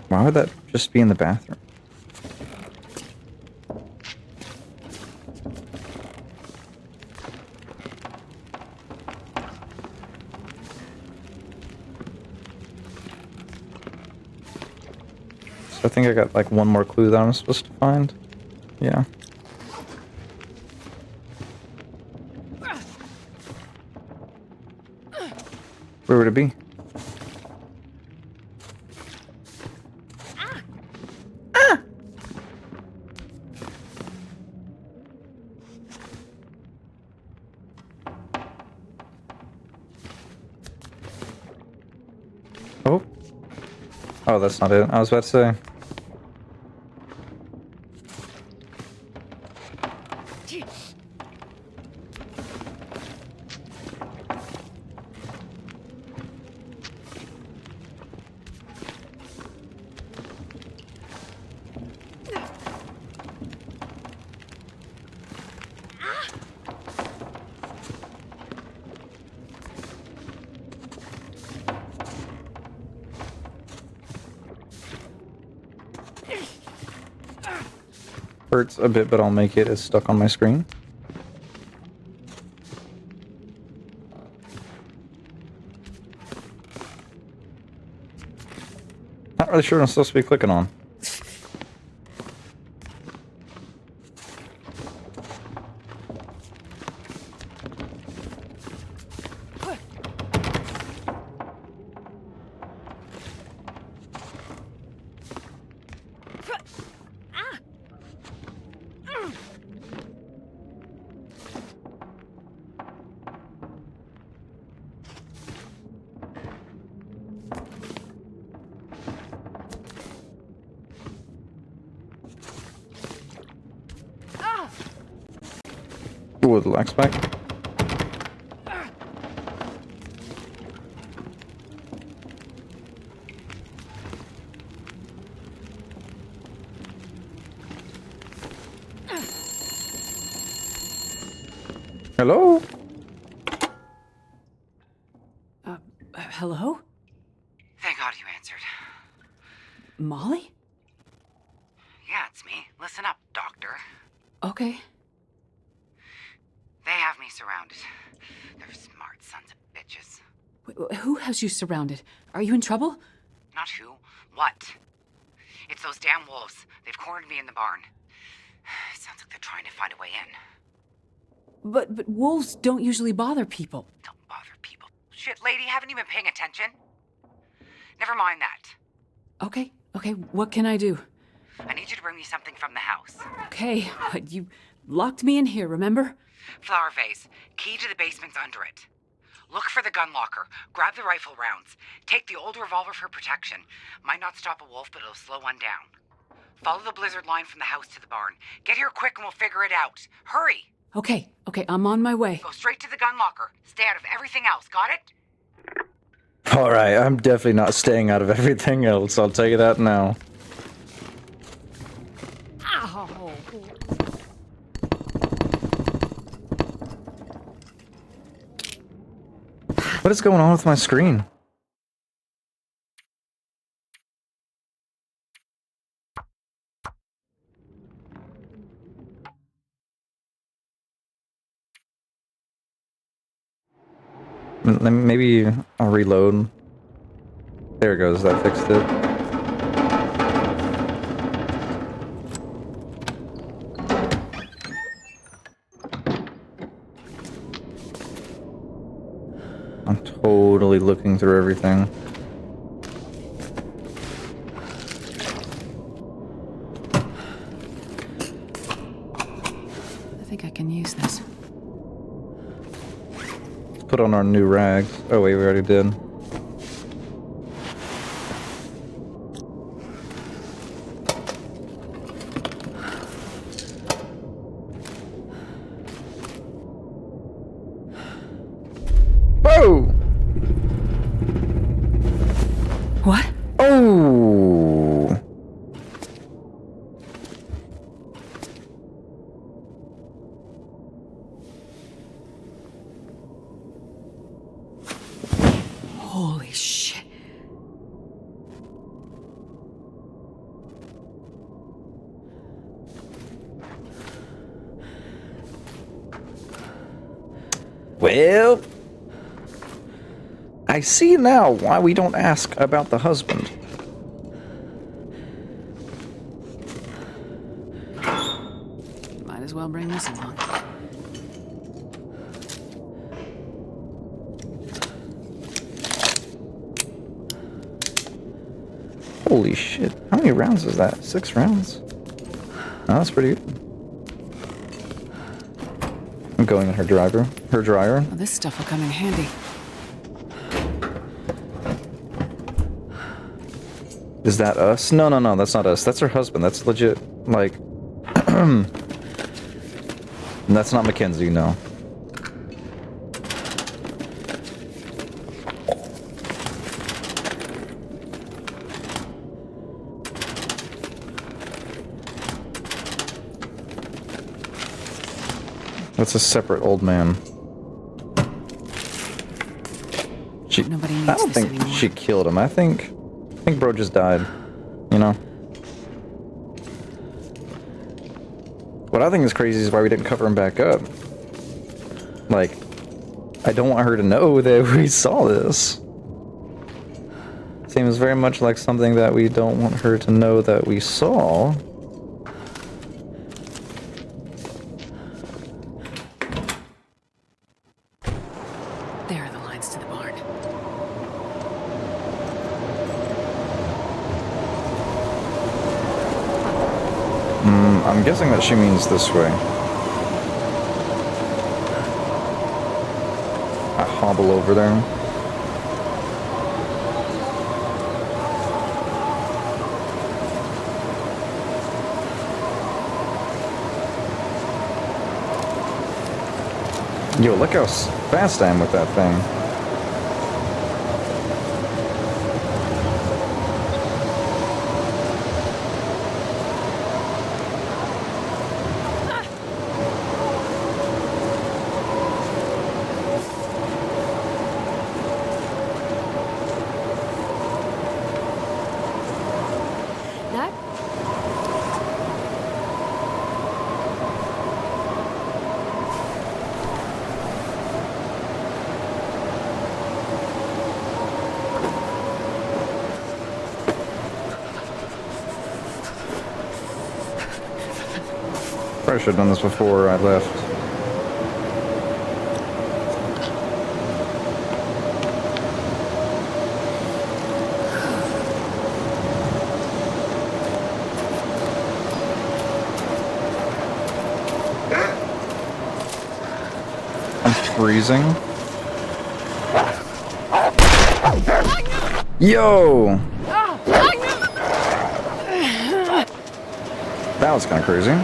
Why would that just be in the bathroom? So I think I got like one more clue that I'm supposed to find. Yeah. Where would it be? Oh. Oh, that's not it. I was about to say. Hurts a bit, but I'll make it. It's stuck on my screen. Not really sure what I'm supposed to be clicking on. Ooh, the lag spike. Hello?
Hello?
Thank God you answered.
Molly?
Yeah, it's me. Listen up, Doctor.
Okay.
They have me surrounded. They're smart sons of bitches.
Who has you surrounded? Are you in trouble?
Not who. What? It's those damn wolves. They've cornered me in the barn. Sounds like they're trying to find a way in.
But wolves don't usually bother people.
Don't bother people. Shit, lady, haven't you been paying attention? Never mind that.
Okay, what can I do?
I need you to bring me something from the house.
Okay, but you locked me in here, remember?
Flower vase. Key to the basement's under it. Look for the gun locker. Grab the rifle rounds. Take the old revolver for protection. Might not stop a wolf, but it'll slow one down. Follow the blizzard line from the house to the barn. Get here quick and we'll figure it out. Hurry!
Okay, I'm on my way.
Go straight to the gun locker. Stay out of everything else, got it?
Alright, I'm definitely not staying out of everything else, I'll tell you that now. What is going on with my screen? Maybe I'll reload. There it goes, that fixed it. I'm totally looking through everything.
I think I can use this.
Let's put on our new rags. Oh wait, we already did. Whoa!
What?
Oh!
Holy shit.
Well, I see now why we don't ask about the husband.
Might as well bring this along.
Holy shit. How many rounds is that? 6 rounds? Oh, that's pretty good. I'm going in her dryer.
Well, this stuff will come in handy.
Is that us? No, that's not us. That's her husband. That's legit, like... That's not Mackenzie, no. That's a separate old man.
Nobody needs
I don't
this
think
anymore.
she killed him. I think bro just died. You know? What I think is crazy is why we didn't cover him back up. Like, I don't want her to know that we saw this. Seems very much like something that we don't want her to know that we saw.
There are the lines to the barn.
I'm guessing that she means this way. I hobble over there. Yo, look how fast I am with that thing. probably should have done this before I left. I'm freezing. Yo! That was kind of crazy.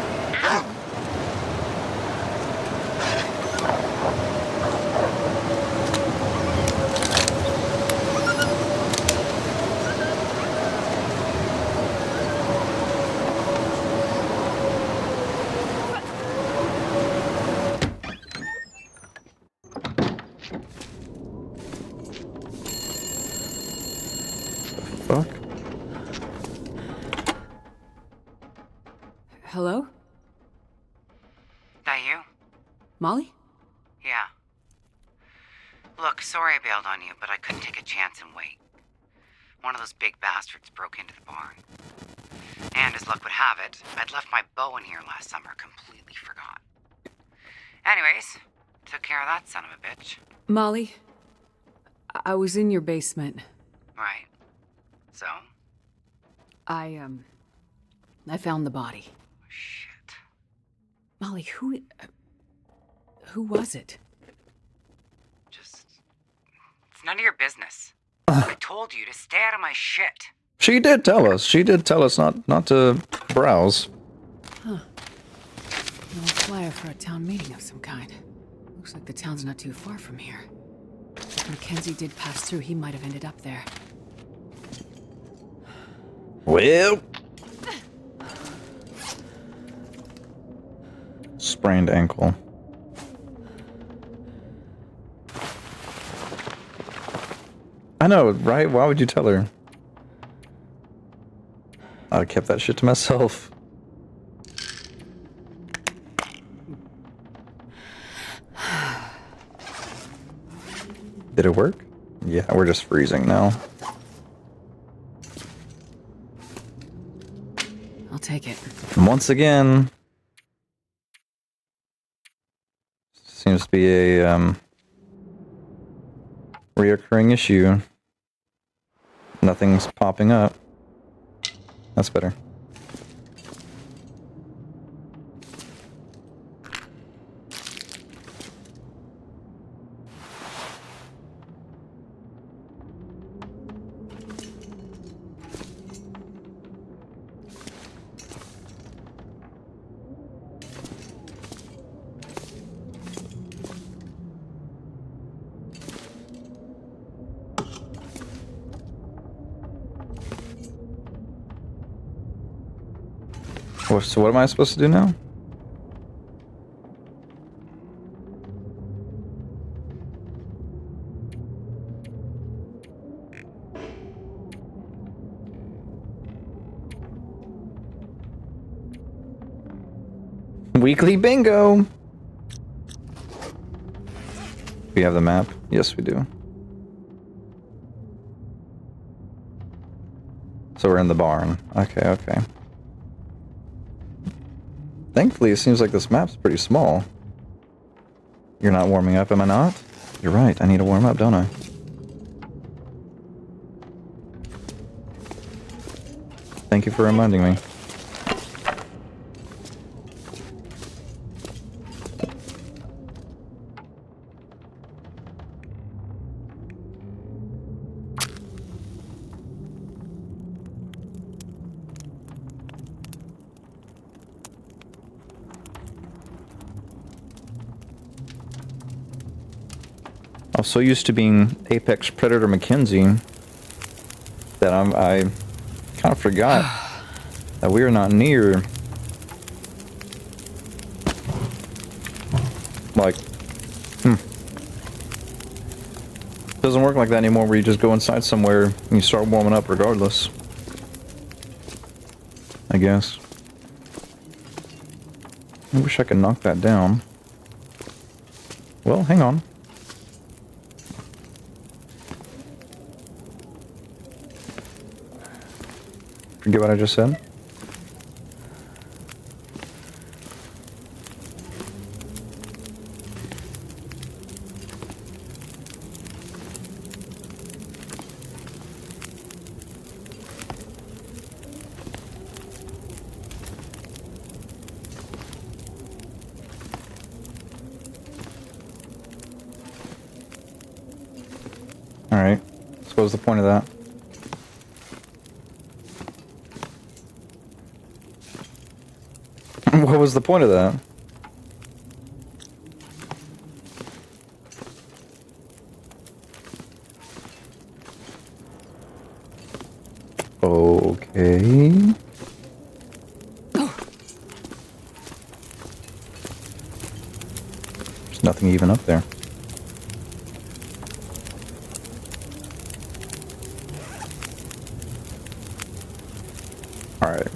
Fuck.
Hello?
That you?
Molly?
Yeah. Look, sorry I bailed on you, but I couldn't take a chance and wait. One of those big bastards broke into the barn. And as luck would have it, I'd left my bow in here last summer, completely forgot. Anyways, took care of that son of a bitch.
Molly, I was in your basement.
Right. So?
I found the body.
Shit.
Molly, who was it?
Just... It's none of your business. I told you to stay out of my shit.
She did tell us. She did tell us not to browse.
Huh. No flyer for a town meeting of some kind. Looks like the town's not too far from here. If Mackenzie did pass through, he might have ended up there.
Well... Sprained ankle. I know, right? Why would you tell her? I kept that shit to myself. Did it work? Yeah, we're just freezing now.
I'll take it.
And once again, seems to be a reoccurring issue. Nothing's popping up. That's better. So what am I supposed to do now? Weekly bingo! We have the map? Yes, we do. So we're in the barn. Okay, okay. Thankfully, it seems like this map's pretty small. You're not warming up, am I not? You're right, I need to warm up, don't I? Thank you for reminding me. I was so used to being Apex Predator Mackenzie that I kind of forgot that we are not near, like, doesn't work like that anymore where you just go inside somewhere and you start warming up regardless, I guess. I wish I could knock that down. Well, hang on. Forget what I just said? Alright. So what was the point of that? What was the point of that? Okay. There's nothing even up there. Alright.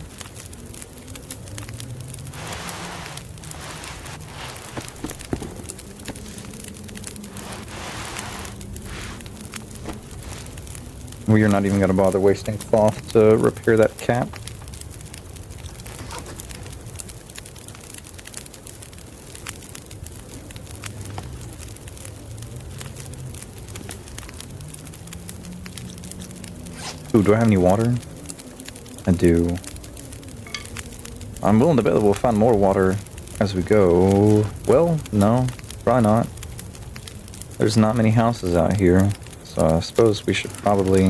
We are not even going to bother wasting cloth to repair that cap. Ooh, do I have any water? I do. I'm willing to bet that we'll find more water as we go. Well, no, probably not. There's not many houses out here. So I suppose we should probably,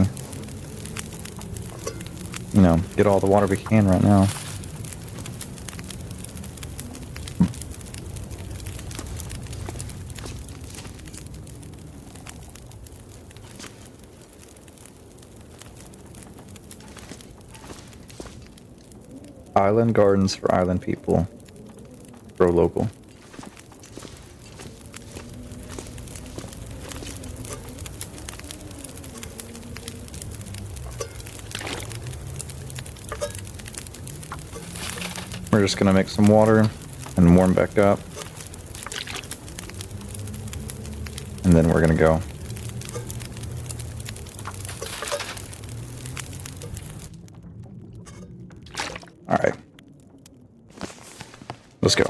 you know, get all the water we can right now. Island gardens for island people. Grow local. We're just gonna make some water and warm back up. And then we're gonna go. Alright. Let's go.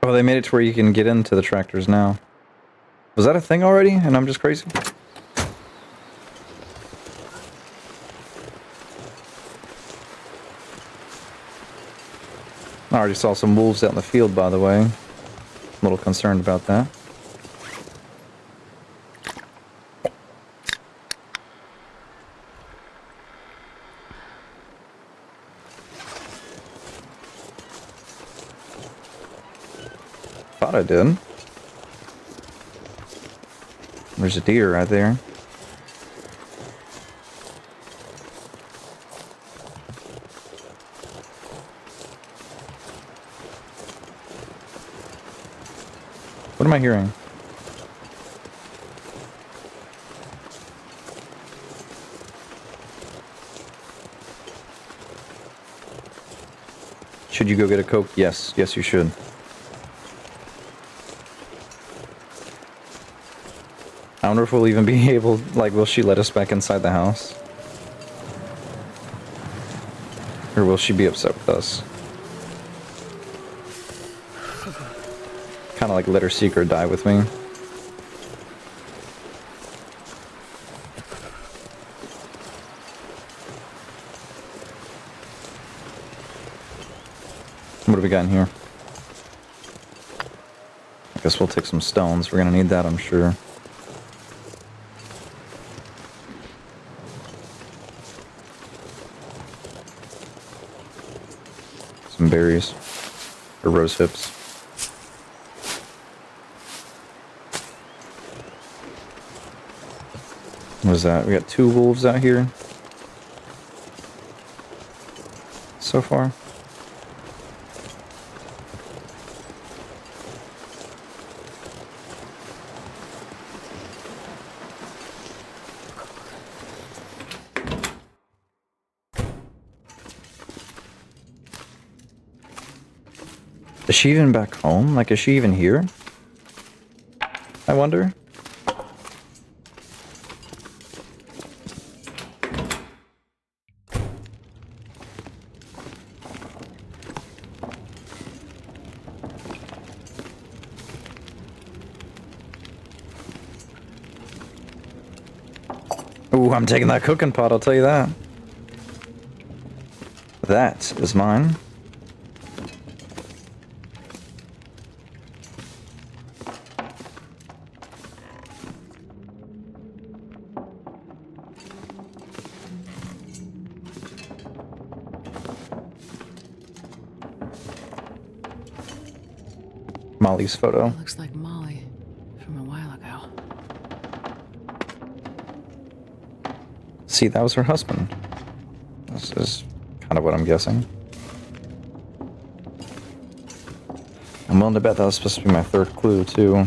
Oh, they made it to where you can get into the tractors now. Was that a thing already? And I'm just crazy? I already saw some wolves out in the field, by the way. A little concerned about that. Thought I did. There's a deer right there. What am I hearing? Should you go get a Coke? Yes. Yes, you should. I wonder if we'll even be able, like, will she let us back inside the house? Or will she be upset with us? Kind of like let her seek or die with me. What do we got in here? I guess we'll take some stones. We're gonna need that, I'm sure. Some berries. Or rose hips. What is that? We got 2 wolves out here. So far. Is she even back home? Like, is she even here? I wonder. Ooh, I'm taking that cooking pot, I'll tell you that. That is mine. Molly's photo.
Looks like Molly from a while ago.
See, that was her husband. This is kind of what I'm guessing. I'm willing to bet that was supposed to be my third clue, too.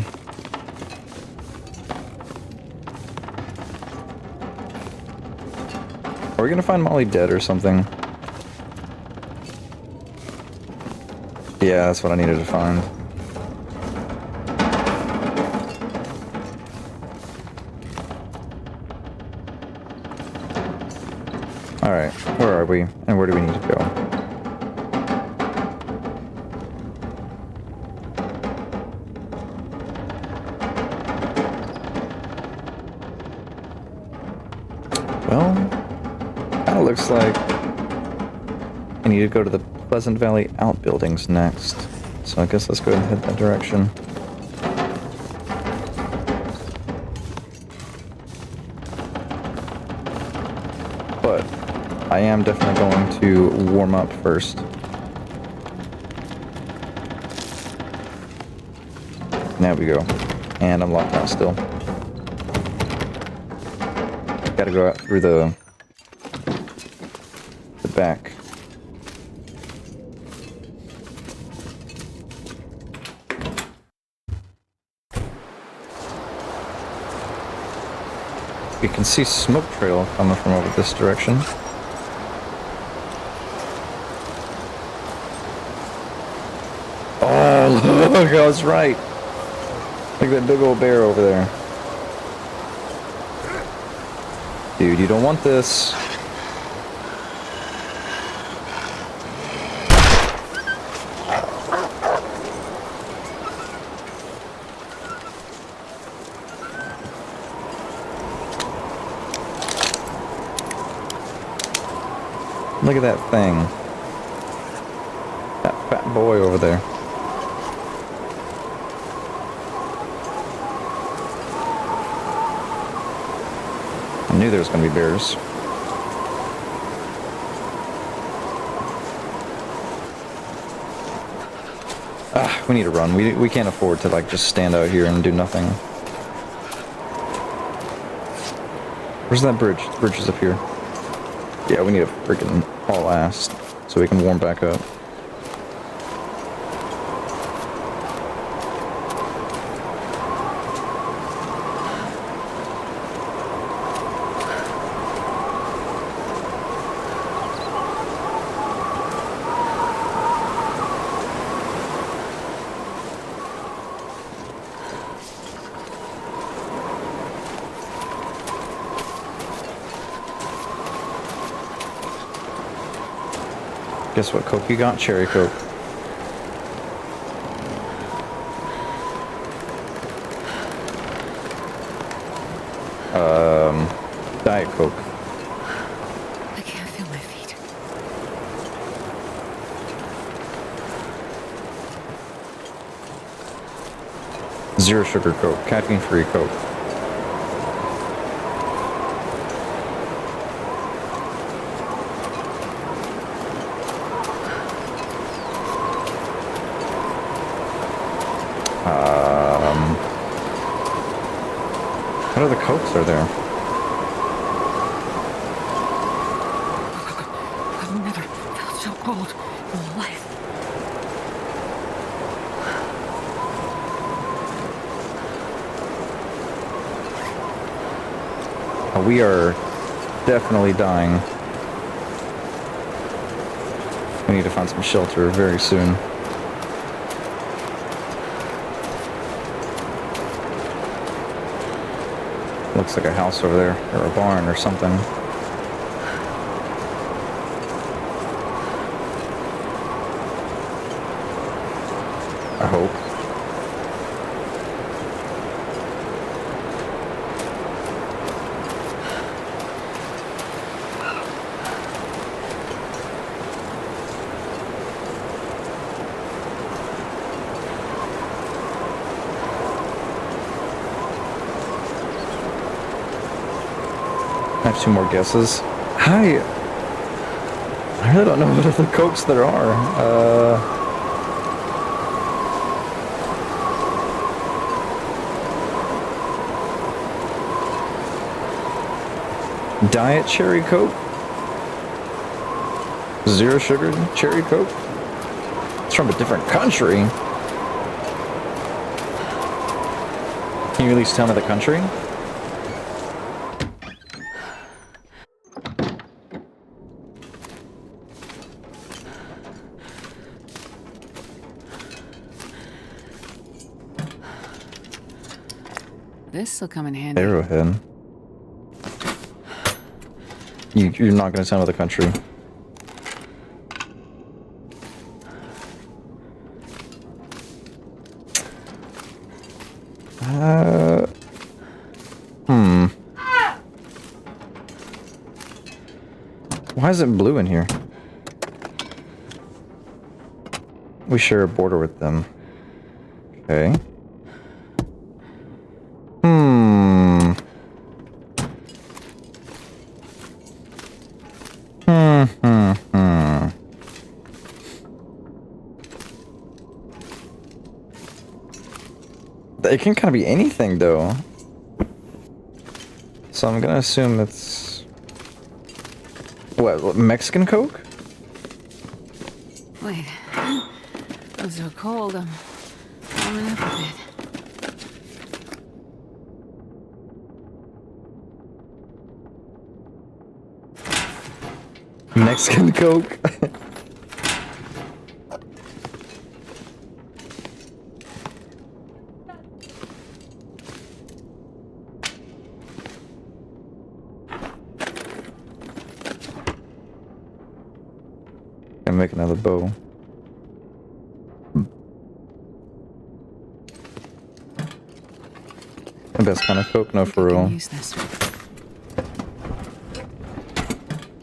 Are we gonna find Molly dead or something? Yeah, that's what I needed to find. Alright, where are we? And where do we need to go? Well, kinda looks like I need to go to the Pleasant Valley Outbuildings next. So I guess let's go ahead and head that direction. But I am definitely going to warm up first. There we go. And I'm locked out still. Gotta go out through the back. You can see smoke trail coming from over this direction. Oh, look, I was right. Look at that big old bear over there. Dude, you don't want this. Look at that thing. That fat boy over there. I knew there was going to be bears. Ah, we need to run. We can't afford to like just stand out here and do nothing. Where's that bridge? The bridge is up here. Yeah, we need a freaking haul ass so we can warm back up. Guess what Coke you got? Cherry Coke. Diet Coke.
I can't feel my feet.
Zero sugar Coke. Caffeine-free Coke. What other Cokes are there?
I've never felt so cold in my life.
We are definitely dying. We need to find some shelter very soon. Looks like a house over there, or a barn or something. I hope. have two more guesses. I really don't know what other cokes there are. Diet cherry coke? Zero sugar cherry coke? It's from a different country. Can you at least tell me the country?
This'll come in handy.
Arrowhead. You're not going to tell me the country. Why is it blue in here? We share a border with them. Okay. It can kind of be anything, though. So I'm gonna assume it's... What, Mexican Coke?
Wait. I'm so cold, I'm warming up a bit.
Mexican Coke? Gonna make another bow. The best kind of Coke? No, for real.
Use this.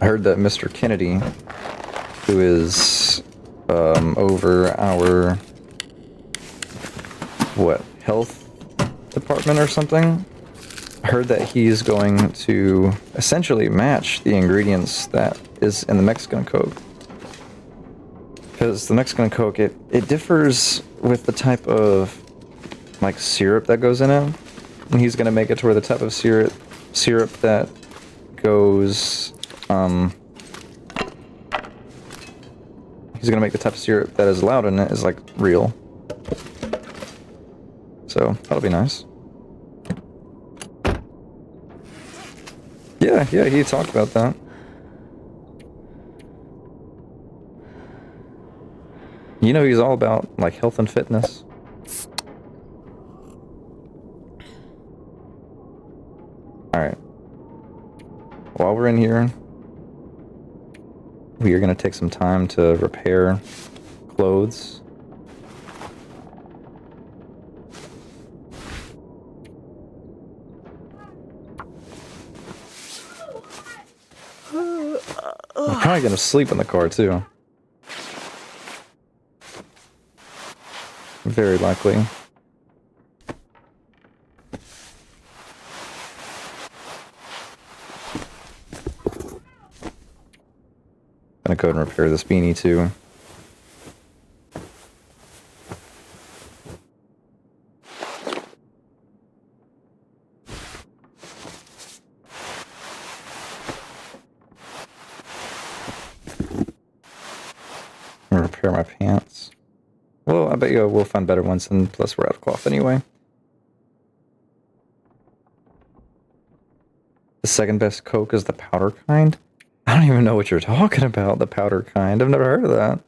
I heard that Mr. Kennedy, who is over our health department or something, I heard that he's going to essentially match the ingredients that is in the Mexican Coke. Because the Mexican Coke, it differs with the type of like syrup that goes in it. And he's gonna make it to where the type of syrup that goes he's gonna make the type of syrup that is allowed in it is like real. So that'll be nice. Yeah, he talked about that. You know, he's all about like health and fitness. Alright. While we're in here, we are going to take some time to repair clothes. I'm probably going to sleep in the car too. Very likely. Gonna go ahead and repair this beanie too. And repair my pants. Well, I bet you we'll find better ones, and plus we're out of cloth anyway. The second best Coke is the powder kind? I don't even know what you're talking about, the powder kind. I've never heard of that.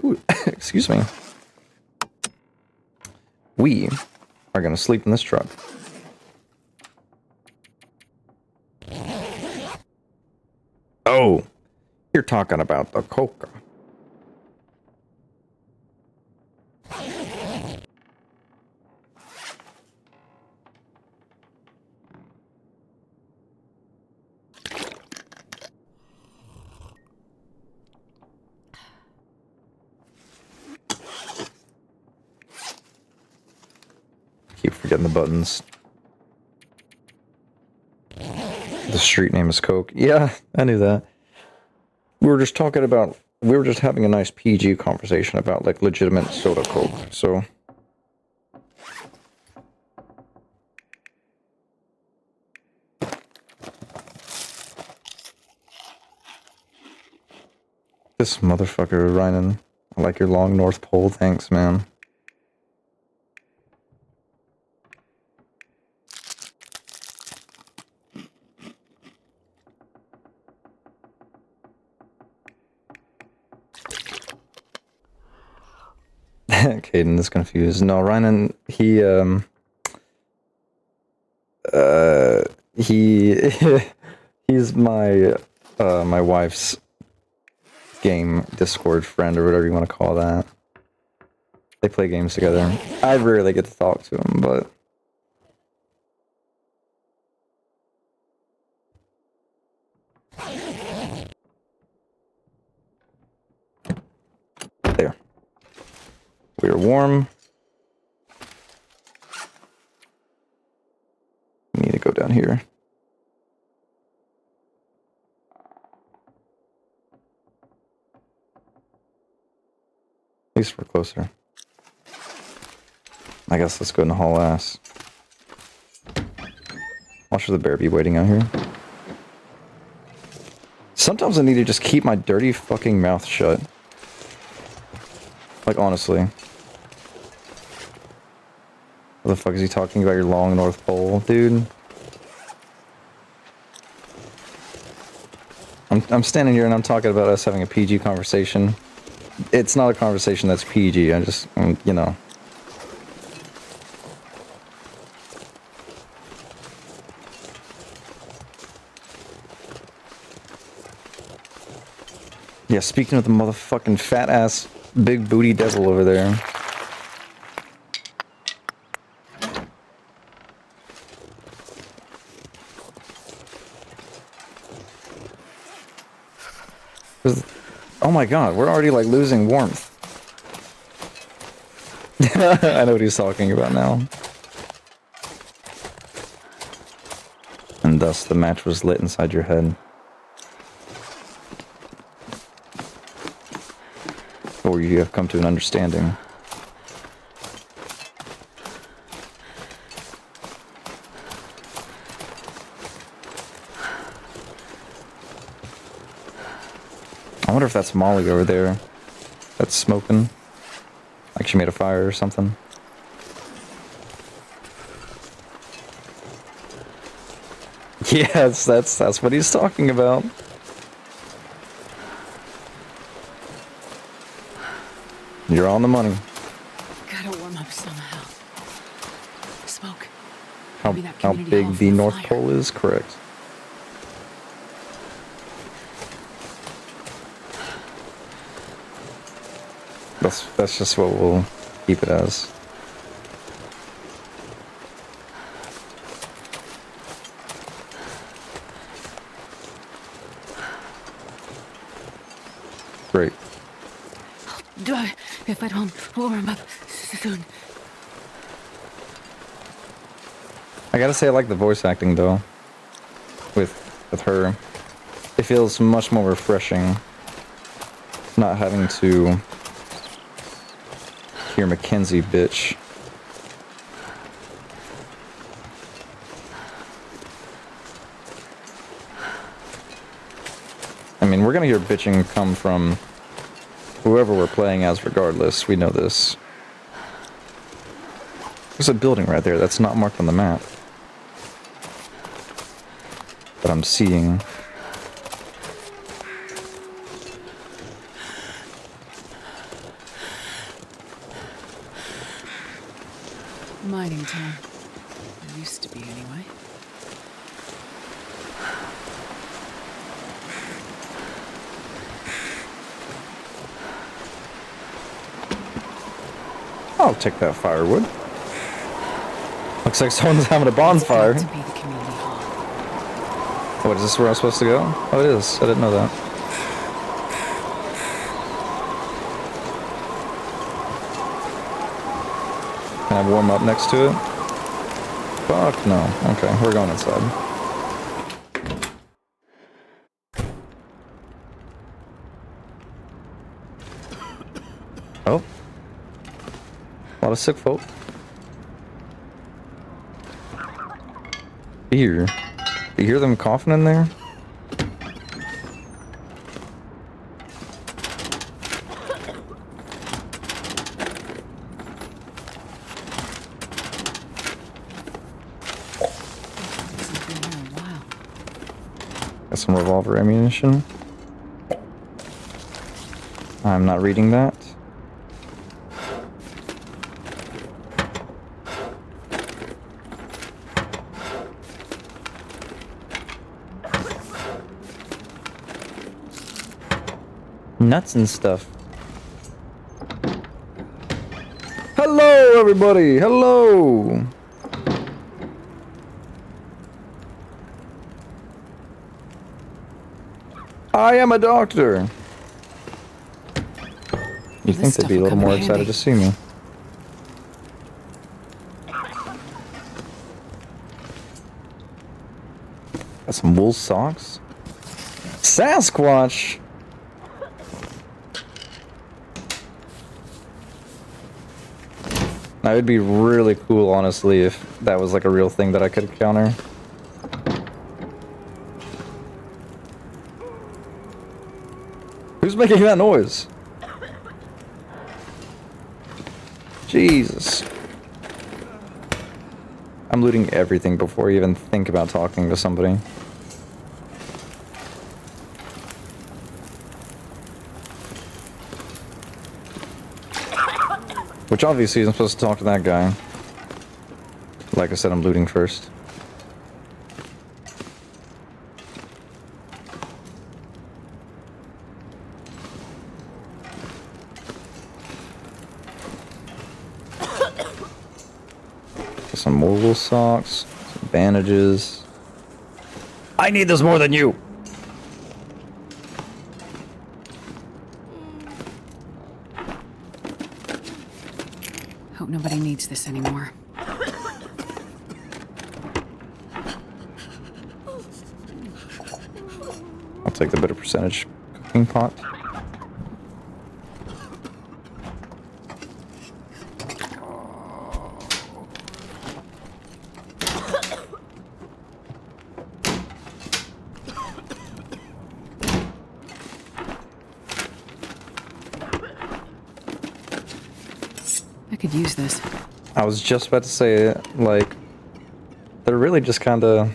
Ooh, excuse me. We are going to sleep in this truck. Oh, you're talking about the Coca. Keep forgetting the buttons. The street name is Coke. Yeah, I knew that. We were just talking about, we were just having a nice PG conversation about like legitimate soda Coke, so. This motherfucker, Ryan. I like your long North Pole, thanks, man. Caden is confused. No, Ryan, he's my my wife's game Discord friend or whatever you want to call that. They play games together. I rarely get to talk to him, but there. We are warm. We need to go down here. At least we're closer. I guess let's go in the haul ass. Watch the bear be waiting out here. Sometimes I need to just keep my dirty fucking mouth shut. Like, honestly. What the fuck is he talking about, your long North Pole, dude? I'm standing here and I'm talking about us having a PG conversation. It's not a conversation that's PG, I just, you know. Yeah, speaking of the motherfucking fat ass big booty devil over there. Oh my god, we're already like losing warmth. I know what he's talking about now. And thus the match was lit inside your head. Or you have come to an understanding. I wonder if that's Molly over there that's smoking. Like she made a fire or something. Yes, that's what he's talking about. You're on the money.
Gotta warm up somehow. Smoke.
How big the North Pole is, correct. That's just what we'll keep it as. Great.
If I don't warm up soon.
I gotta say I like the voice acting though. With her. It feels much more refreshing. Not having to hear Mackenzie bitch. I mean, we're gonna hear bitching come from whoever we're playing as regardless. We know this. There's a building right there that's not marked on the map. But I'm seeing.
Mining town. It used to be anyway.
I'll take that firewood. Looks like someone's having a bonfire.
To be the community hall.
What, is this where I'm supposed to go? Oh, it is. I didn't know that. Can I warm up next to it? Fuck no. Okay, we're going inside. Oh. A lot of sick folk. Here. You hear them coughing in there? Got some revolver ammunition. I'm not reading that. Nuts and stuff. Hello, everybody. Hello. I am a doctor. You'd think they'd be a little more excited to see me. Got some wool socks. Sasquatch. That would be really cool, honestly, if that was like a real thing that I could encounter. Who's making that noise? Jesus. I'm looting everything before I even think about talking to somebody. Which obviously I'm supposed to talk to that guy. Like I said, I'm looting first. Some more wool socks, some bandages. I need this more than you!
Hope nobody needs this anymore.
I'll take the better percentage cooking pot.
I could use this.
I was just about to say it, like, they're really just kinda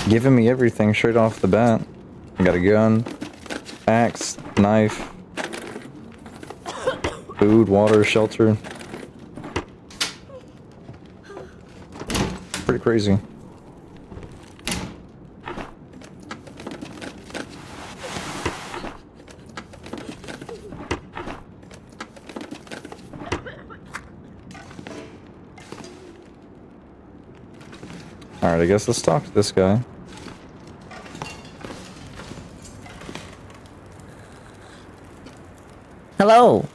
giving me everything straight off the bat. I got a gun, axe, knife, food, water, shelter. Pretty crazy. Alright, I guess let's talk to this guy.
Hello.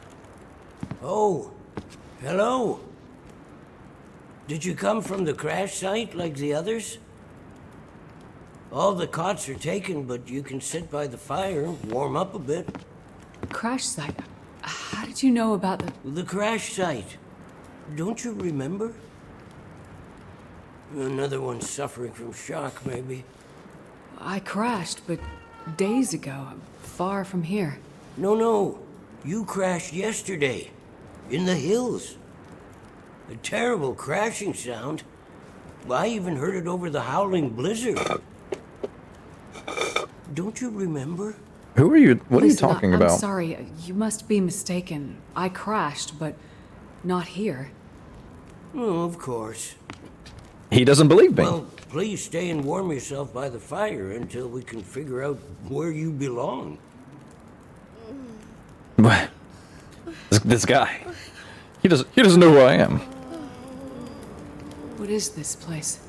Oh, hello. Did you come from the crash site like the others? All the cots are taken, but you can sit by the fire, warm up a bit.
Crash site? How did you know about
The crash site. Don't you remember? Another one suffering from shock, maybe.
I crashed, but days ago, far from here.
No. You crashed yesterday. In the hills. A terrible crashing sound. I even heard it over the howling blizzard. Don't you remember?
Who are you? What are you
Listen,
talking
I'm
about?
sorry, you must be mistaken. I crashed, but not here.
Oh, of course.
He doesn't believe me.
Well, please stay and warm yourself by the fire until we can figure out where you belong.
What? This guy. He doesn't know who I am.
What is this place?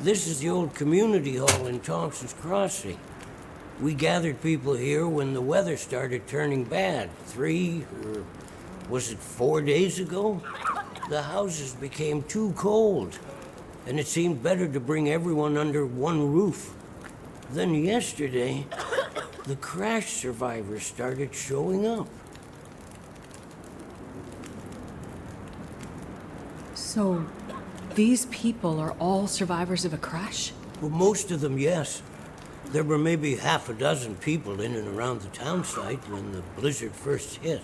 This is the old community hall in Thompson's Crossing. We gathered people here when the weather started turning bad. 4 days ago? The houses became too cold, and it seemed better to bring everyone under one roof. Then yesterday, the crash survivors started showing up.
So, these people are all survivors of a crash?
Well, most of them, yes. There were maybe half a dozen people in and around the town site when the blizzard first hit.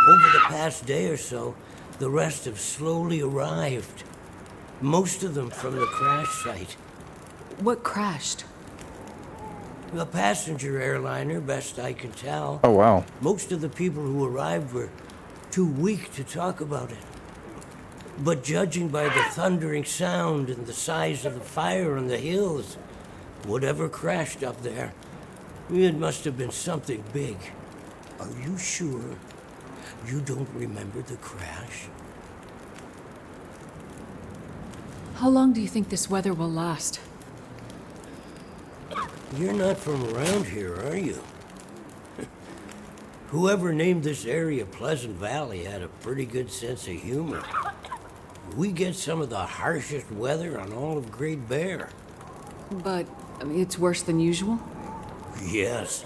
Over the past day or so, the rest have slowly arrived. Most of them from the crash site.
What crashed?
A passenger airliner, best I can tell.
Oh, wow.
Most of the people who arrived were too weak to talk about it. But judging by the thundering sound and the size of the fire on the hills, whatever crashed up there, it must have been something big. Are you sure you don't remember the crash?
How long do you think this weather will last?
You're not from around here, are you? Whoever named this area Pleasant Valley had a pretty good sense of humor. We get some of the harshest weather on all of Great Bear.
But it's worse than usual?
Yes.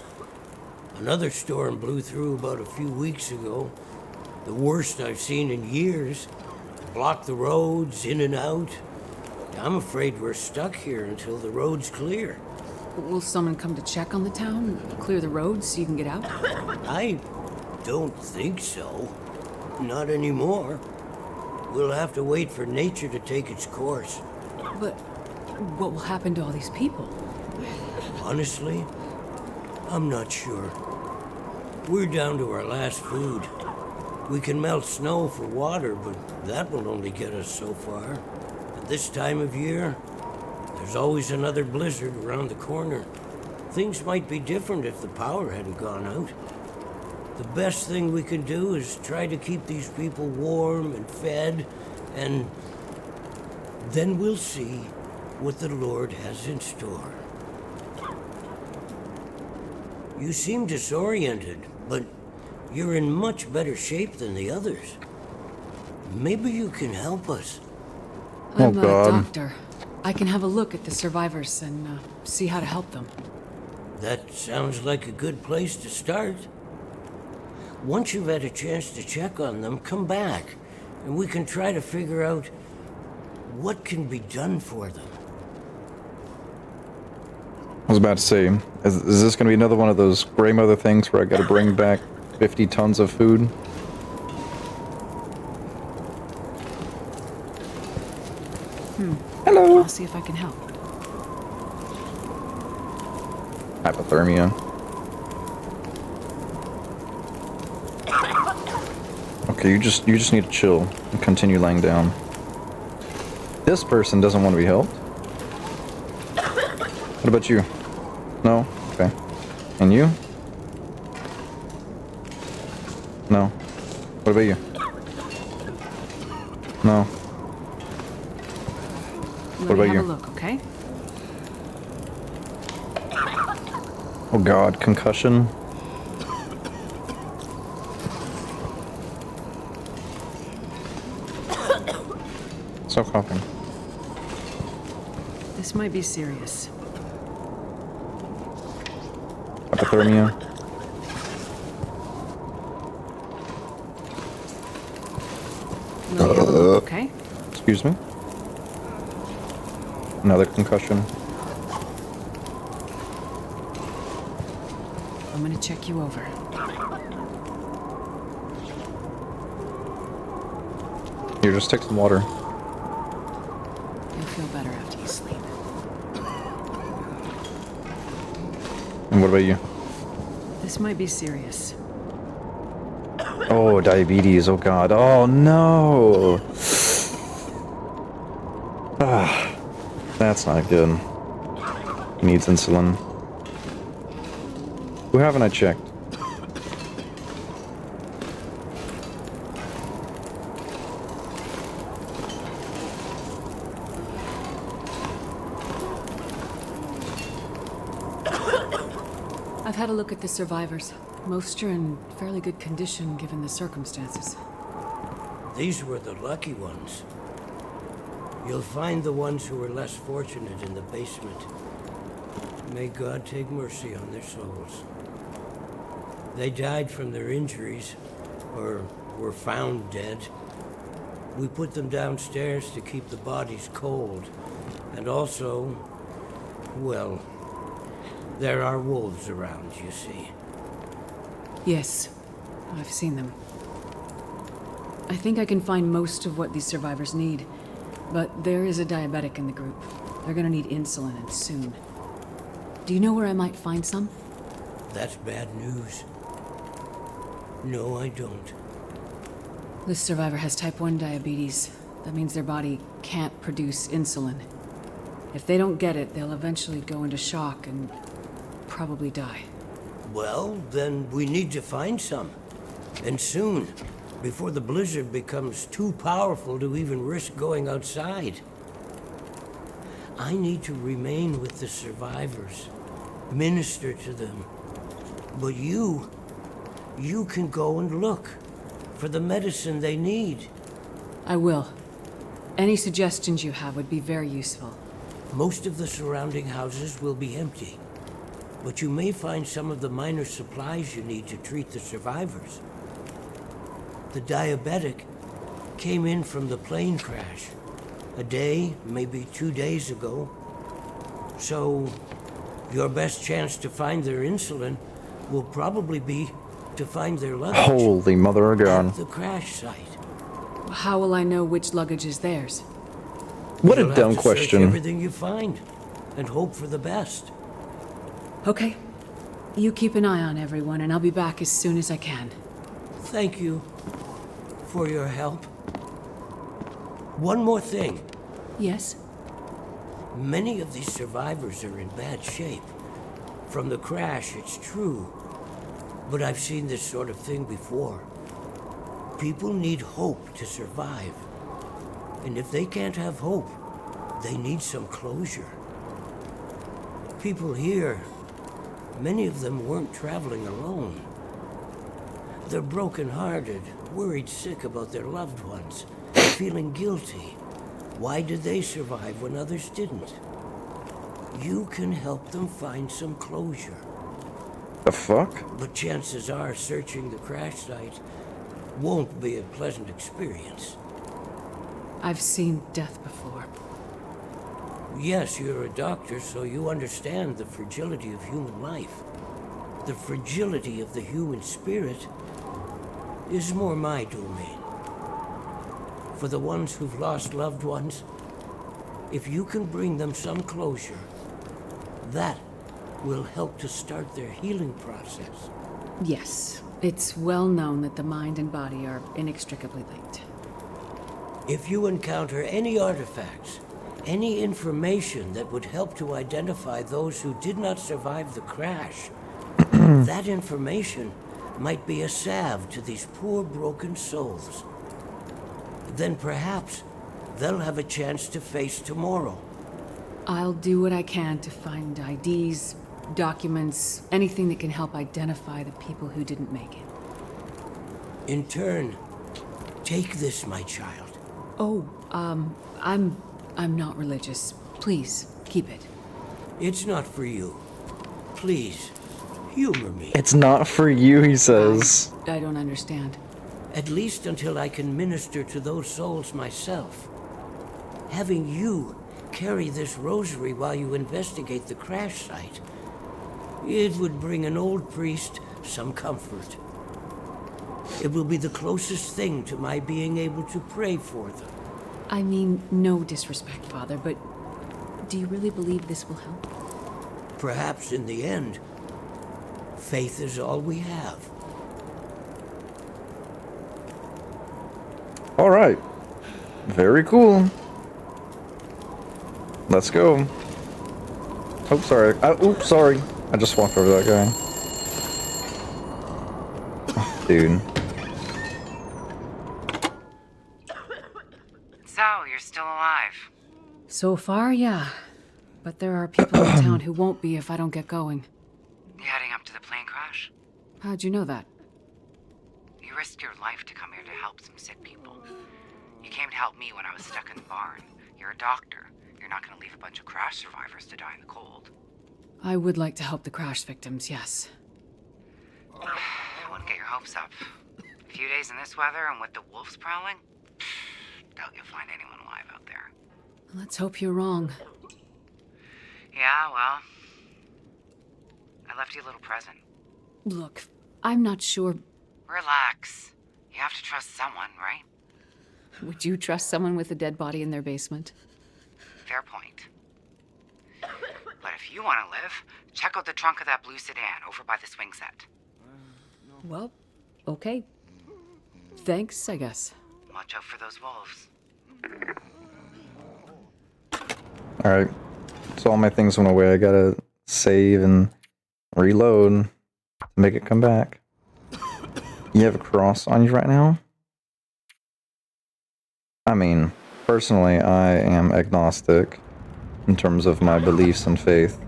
Another storm blew through about a few weeks ago. The worst I've seen in years. Blocked the roads, in and out. I'm afraid we're stuck here until the road's clear.
Will someone come to check on the town? Clear the roads so you can get out?
I don't think so. Not anymore. We'll have to wait for nature to take its course.
But what will happen to all these people?
Honestly, I'm not sure. We're down to our last food. We can melt snow for water, but that will only get us so far. At this time of year, there's always another blizzard around the corner. Things might be different if the power hadn't gone out. The best thing we can do is try to keep these people warm and fed, and then we'll see what the Lord has in store. You seem disoriented, but you're in much better shape than the others. Maybe you can help us.
I'm a doctor. I can have a look at the survivors and see how to help them.
That sounds like a good place to start. Once you've had a chance to check on them, come back, and we can try to figure out what can be done for them.
I was about to say, is this going to be another one of those Grey Mother things where I got to bring back 50 tons of food? Hello.
I'll see if I can help.
Hypothermia. Okay, you just need to chill and continue laying down. This person doesn't want to be helped. What about you? No? Okay. And you? No. What about you? No. What about you?
Have a look, okay?
Oh god, concussion. Stop coughing.
This might be serious.
Hypothermia.
Let me have a look, okay?
Excuse me. Another concussion.
I'm gonna check you over.
Here, just take some water.
You'll feel better after you sleep.
And what about you?
This might be serious.
Oh, diabetes. Oh god. Oh no. Ah, that's not good. He needs insulin. Who haven't I checked?
I've had a look at the survivors. Most are in fairly good condition given the circumstances.
These were the lucky ones. You'll find the ones who were less fortunate in the basement. May God take mercy on their souls. They died from their injuries, or were found dead. We put them downstairs to keep the bodies cold. And also, well, there are wolves around, you see.
Yes, I've seen them. I think I can find most of what these survivors need, but there is a diabetic in the group. They're gonna need insulin, and soon. Do you know where I might find some?
That's bad news. No, I don't.
This survivor has type 1 diabetes. That means their body can't produce insulin. If they don't get it, they'll eventually go into shock and probably die.
Well, then we need to find some. And soon, before the blizzard becomes too powerful to even risk going outside. I need to remain with the survivors, minister to them. But you can go and look for the medicine they need.
I will. Any suggestions you have would be very useful.
Most of the surrounding houses will be empty, but you may find some of the minor supplies you need to treat the survivors. The diabetic came in from the plane crash a day, maybe 2 days ago. So, your best chance to find their insulin will probably be to find their luggage.
Holy mother of God.
At the crash site.
How will I know which luggage is theirs?
What
You'll
a dumb
have to search
question.
everything you find and hope for the best.
Okay. You keep an eye on everyone, and I'll be back as soon as I can.
Thank you for your help. One more thing.
Yes?
Many of these survivors are in bad shape. From the crash, it's true. But I've seen this sort of thing before. People need hope to survive. And if they can't have hope, they need some closure. People here, many of them weren't traveling alone. They're broken-hearted, worried sick about their loved ones, feeling guilty. Why did they survive when others didn't? You can help them find some closure.
The fuck?
But chances are searching the crash site won't be a pleasant experience.
I've seen death before.
Yes, you're a doctor, so you understand the fragility of human life. The fragility of the human spirit is more my domain. For the ones who've lost loved ones, if you can bring them some closure, that will help to start their healing process.
Yes. It's well known that the mind and body are inextricably linked.
If you encounter any artifacts, any information that would help to identify those who did not survive the crash, that information might be a salve to these poor broken souls. Then perhaps they'll have a chance to face tomorrow.
I'll do what I can to find IDs, documents, anything that can help identify the people who didn't make it.
In turn, take this, my child.
Oh, I'm not religious. Please, keep it.
It's not for you. Please, humor me.
It's not for you, he says.
I don't understand.
At least until I can minister to those souls myself. Having you carry this rosary while you investigate the crash site, it would bring an old priest some comfort. It will be the closest thing to my being able to pray for them.
I mean, no disrespect, Father, but do you really believe this will help?
Perhaps in the end, faith is all we have.
All right. Very cool. Let's go. Oh, sorry. Oops, sorry. I just walked over that guy. Dude.
So, you're still alive.
So far, yeah. But there are people in town who won't be if I don't get going.
You heading up to the plane crash?
How'd you know that?
You risked your life to come here to help some sick people. You came to help me when I was stuck in the barn. You're a doctor. You're not gonna leave a bunch of crash survivors to die in the cold.
I would like to help the crash victims, yes.
hopes up. A few days in this weather and with the wolves prowling, doubt you'll find anyone alive out there.
Let's hope you're wrong.
Yeah, well, I left you a little present.
Look, I'm not sure.
Relax. You have to trust someone, right?
Would you trust someone with a dead body in their basement?
Fair point. But if you want to live, check out the trunk of that blue sedan over by the swing set.
Well, okay. Thanks, I guess.
Watch out for those wolves.
Alright. So all my things went away. I gotta save and reload to make it come back. You have a cross on you right now? I mean, personally, I am agnostic in terms of my beliefs and faith.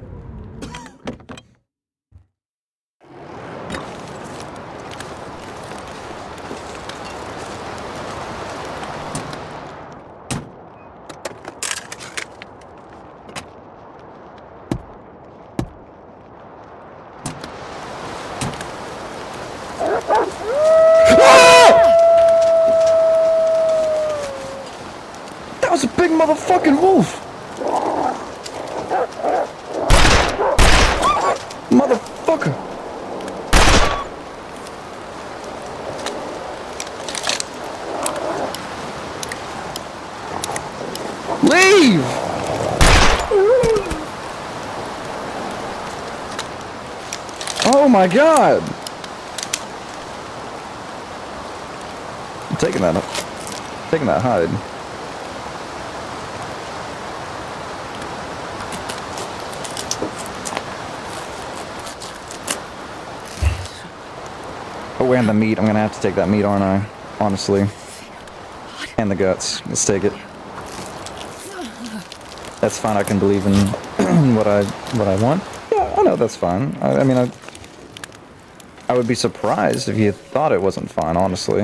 That was a big motherfucking wolf! Motherfucker! Leave! Oh my god! I'm taking that hide. Oh, and the meat. I'm gonna have to take that meat, aren't I? Honestly. And the guts. Let's take it. That's fine. I can believe in what I want. Yeah, I know that's fine. I mean, I would be surprised if you thought it wasn't fine, honestly.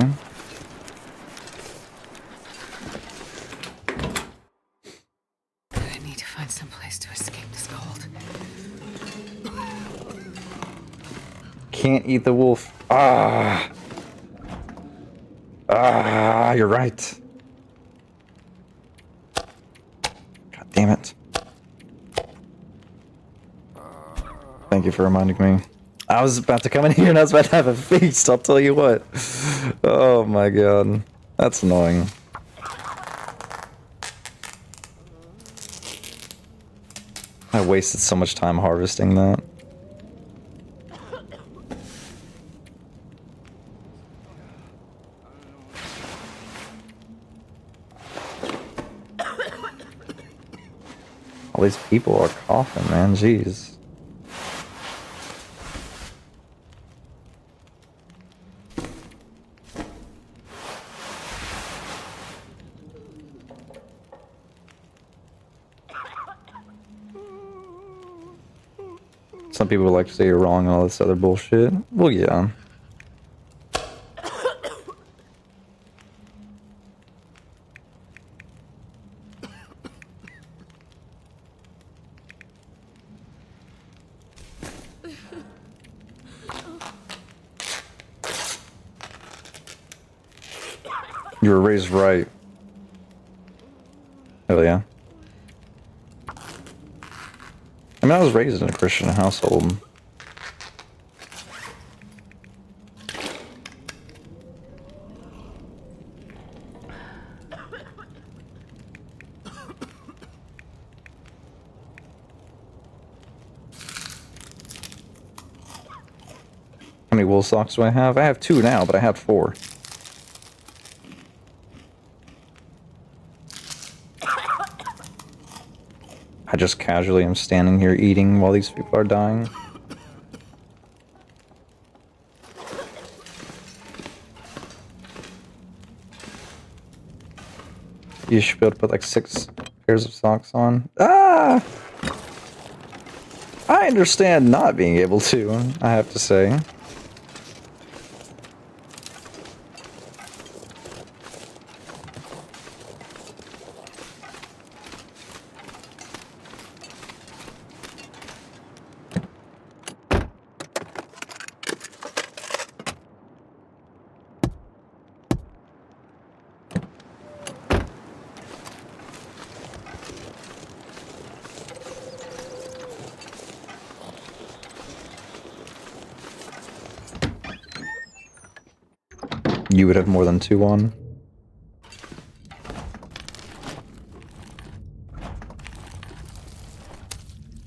I need to find some place to escape this cold.
Can't eat the wolf. Ah. Ah, you're right. God damn it. Thank you for reminding me. I was about to come in here and I was about to have a feast, I'll tell you what. Oh my god. That's annoying. I wasted so much time harvesting that. All these people are coughing, man. Jeez. Some people like to say you're wrong and all this other bullshit. Well, yeah. You were raised right. Hell yeah. I mean, I was raised in a Christian household. How many wool socks do I have? I have 2 now, but I have 4. I just casually am standing here eating while these people are dying. You should be able to put like 6 pairs of socks on. Ah! I understand not being able to, I have to say. You would have more than 2 on.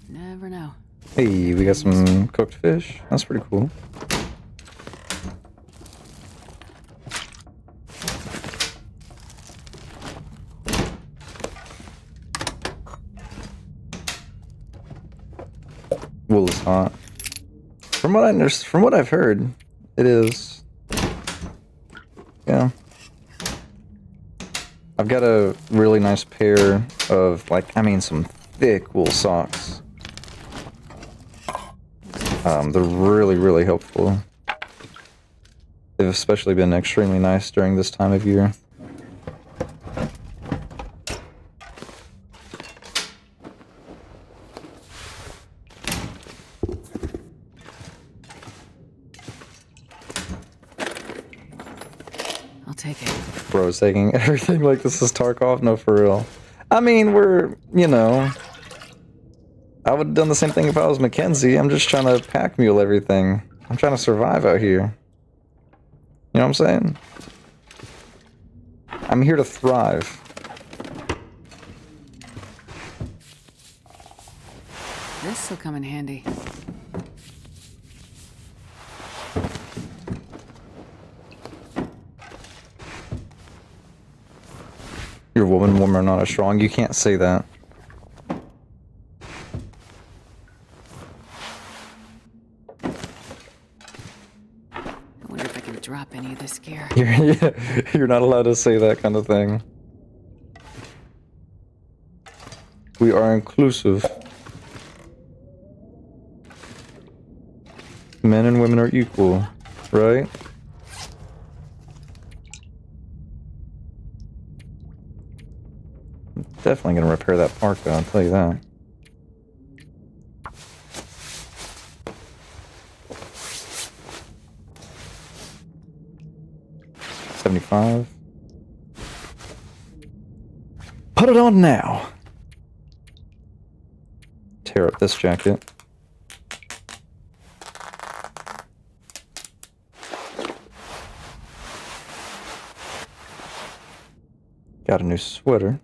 Never know.
Hey, we got some cooked fish. That's pretty cool. Wool is hot. From what I've heard, it is. Yeah. I've got a really nice pair of, like, I mean, some thick wool socks. They're really, really helpful. They've especially been extremely nice during this time of year.
I'll take it.
Bro's taking everything like this is Tarkov? No, for real. I mean, we're, you know... I would have done the same thing if I was Mackenzie. I'm just trying to pack mule everything. I'm trying to survive out here. You know what I'm saying? I'm here to thrive.
This'll come in handy.
Your women are not as strong. You can't say that.
I wonder if I can drop any of this gear.
You're not allowed to say that kind of thing. We are inclusive. Men and women are equal, right? I'm definitely gonna repair that park though, I'll tell you that. $75. Put it on now. Tear up this jacket. Got a new sweater.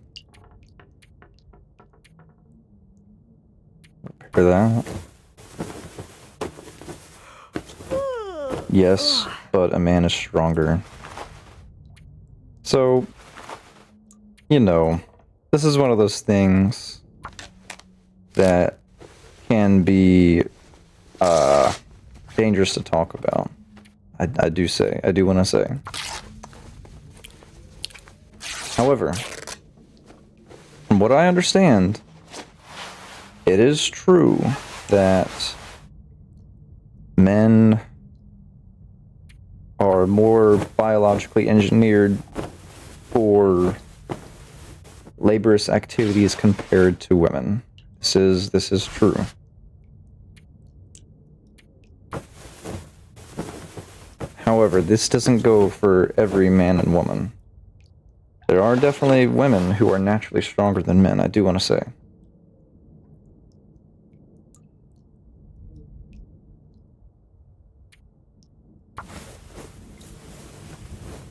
Repair that. Yes, but a man is stronger. So, you know, this is one of those things that can be dangerous to talk about. I do want to say. However, from what I understand, it is true that men are more biologically engineered for laborious activities compared to women. This is true. However, this doesn't go for every man and woman. There are definitely women who are naturally stronger than men, I do want to say.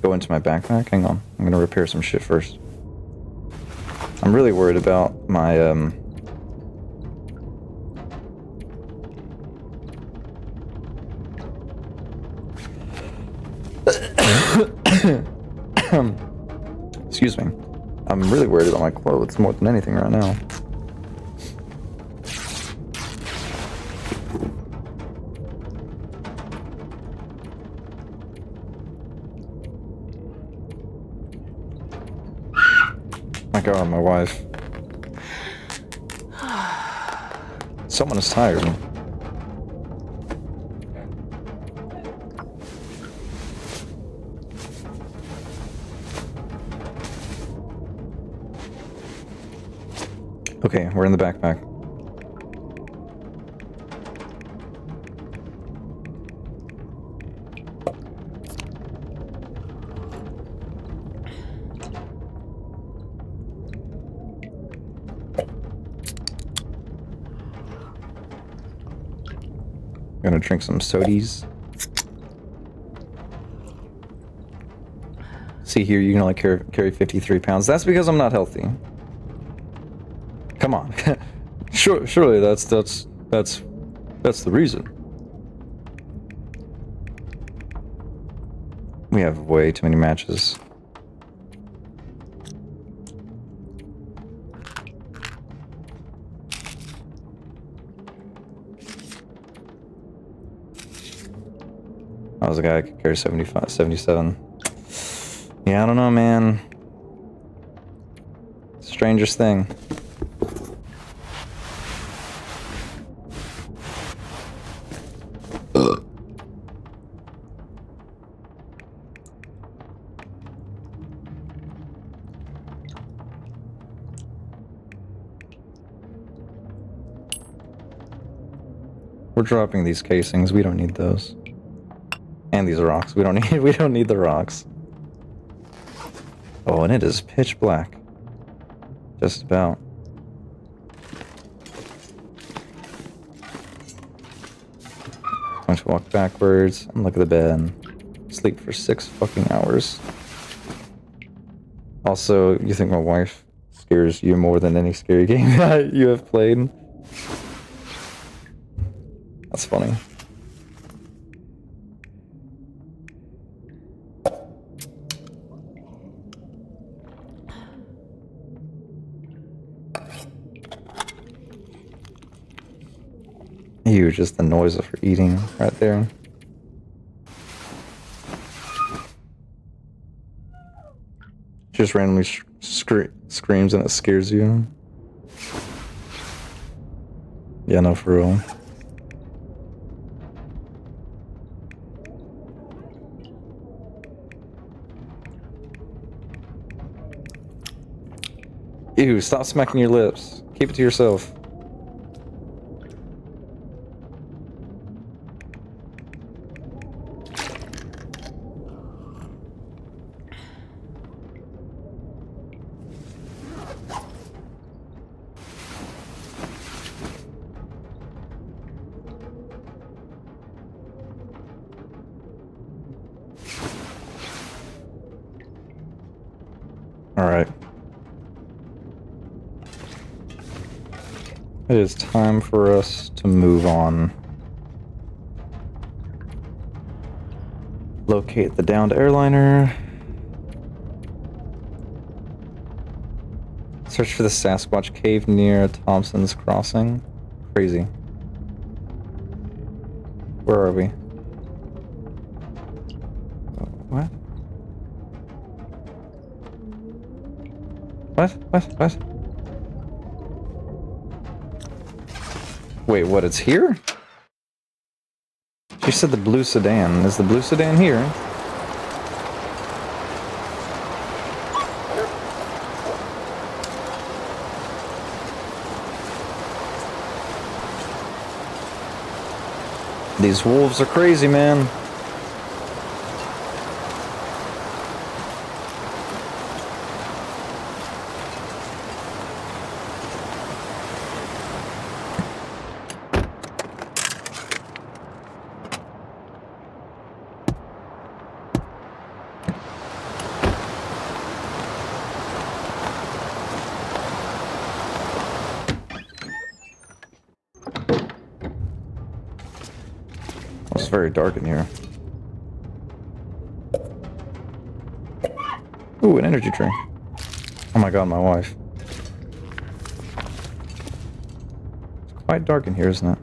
Go into my backpack? Hang on. I'm gonna repair some shit first. I'm really worried about my, excuse me. I'm really worried about my clothes more than anything right now. My God, my wife. Someone is tired. Okay, we're in the backpack. Gonna drink some sodies. See here, you can only carry 53 pounds. That's because I'm not healthy. Come on. Surely that's the reason. We have way too many matches. I was a guy who could carry 75, 77. Yeah, I don't know, man. Strangest thing. We're dropping these casings. We don't need those. And these rocks. We don't need the rocks. Oh, and it is pitch black. Just about. I'm going to walk backwards and look at the bed and sleep for 6 fucking hours. Also, you think my wife scares you more than any scary game that you have played? That's funny. Ew, just the noise of her eating right there. Just randomly screams and it scares you. Yeah, no, for real. Ew, stop smacking your lips. Keep it to yourself. Alright. It is time for us to move on. Locate the downed airliner. Search for the Sasquatch cave near Thompson's Crossing. Crazy. Where are we? What? What? Wait, what? It's here? She said the blue sedan. Is the blue sedan here? These wolves are crazy, man. It's very dark in here. Ooh, an energy drink. Oh my god, my wife. It's quite dark in here, isn't it?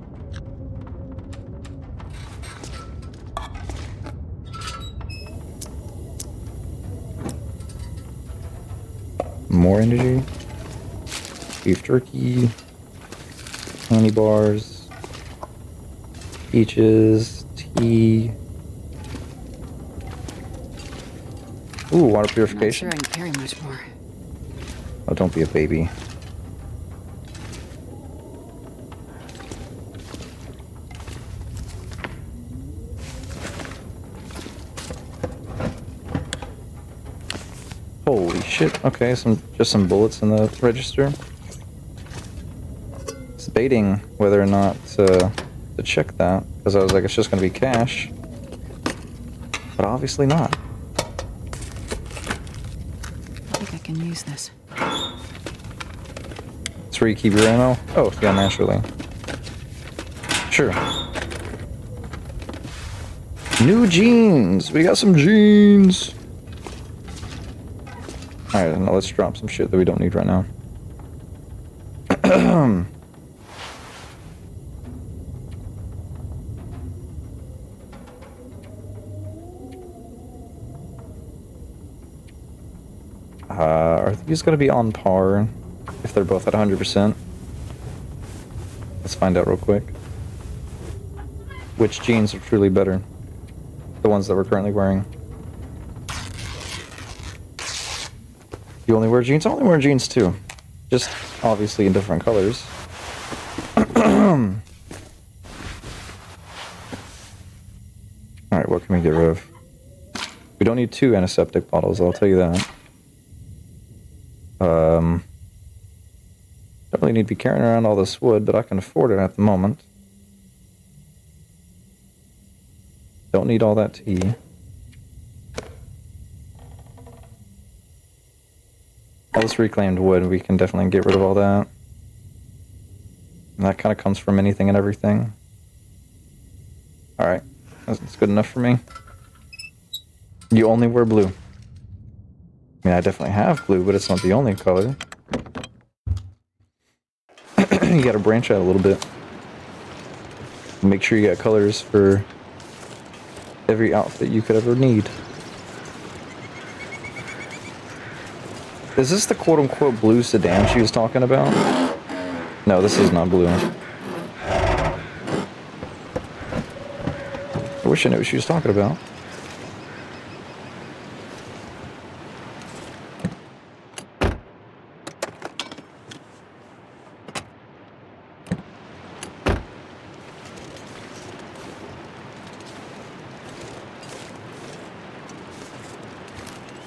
More energy. Beef jerky. Honey bars. Peaches. Tea. Ooh, water purification.
I'm not sure I can carry much more.
Oh, don't be a baby. Holy shit. Okay, just some bullets in the register. It's debating whether or not to check that, because I was like, it's just gonna be cash. But obviously not.
can use this.
It's where you keep your ammo? Oh, yeah, naturally. Sure. New jeans! We got some jeans! Alright, now let's drop some shit that we don't need right now. Are these gonna be on par if they're both at 100%? Let's find out real quick. Which jeans are truly better? The ones that we're currently wearing. You only wear jeans? I only wear jeans too. Just obviously in different colors. Alright, what can we get rid of? We don't need 2 antiseptic bottles, I'll tell you that. Don't really need to be carrying around all this wood, but I can afford it at the moment. Don't need all that tea. All this reclaimed wood, we can definitely get rid of all that. And that kind of comes from anything and everything. Alright, that's good enough for me. You only wear blue. I mean, I definitely have blue, but it's not the only color. You gotta branch out a little bit. Make sure you got colors for every outfit you could ever need. Is this the quote-unquote blue sedan she was talking about? No, this is not blue. I wish I knew what she was talking about.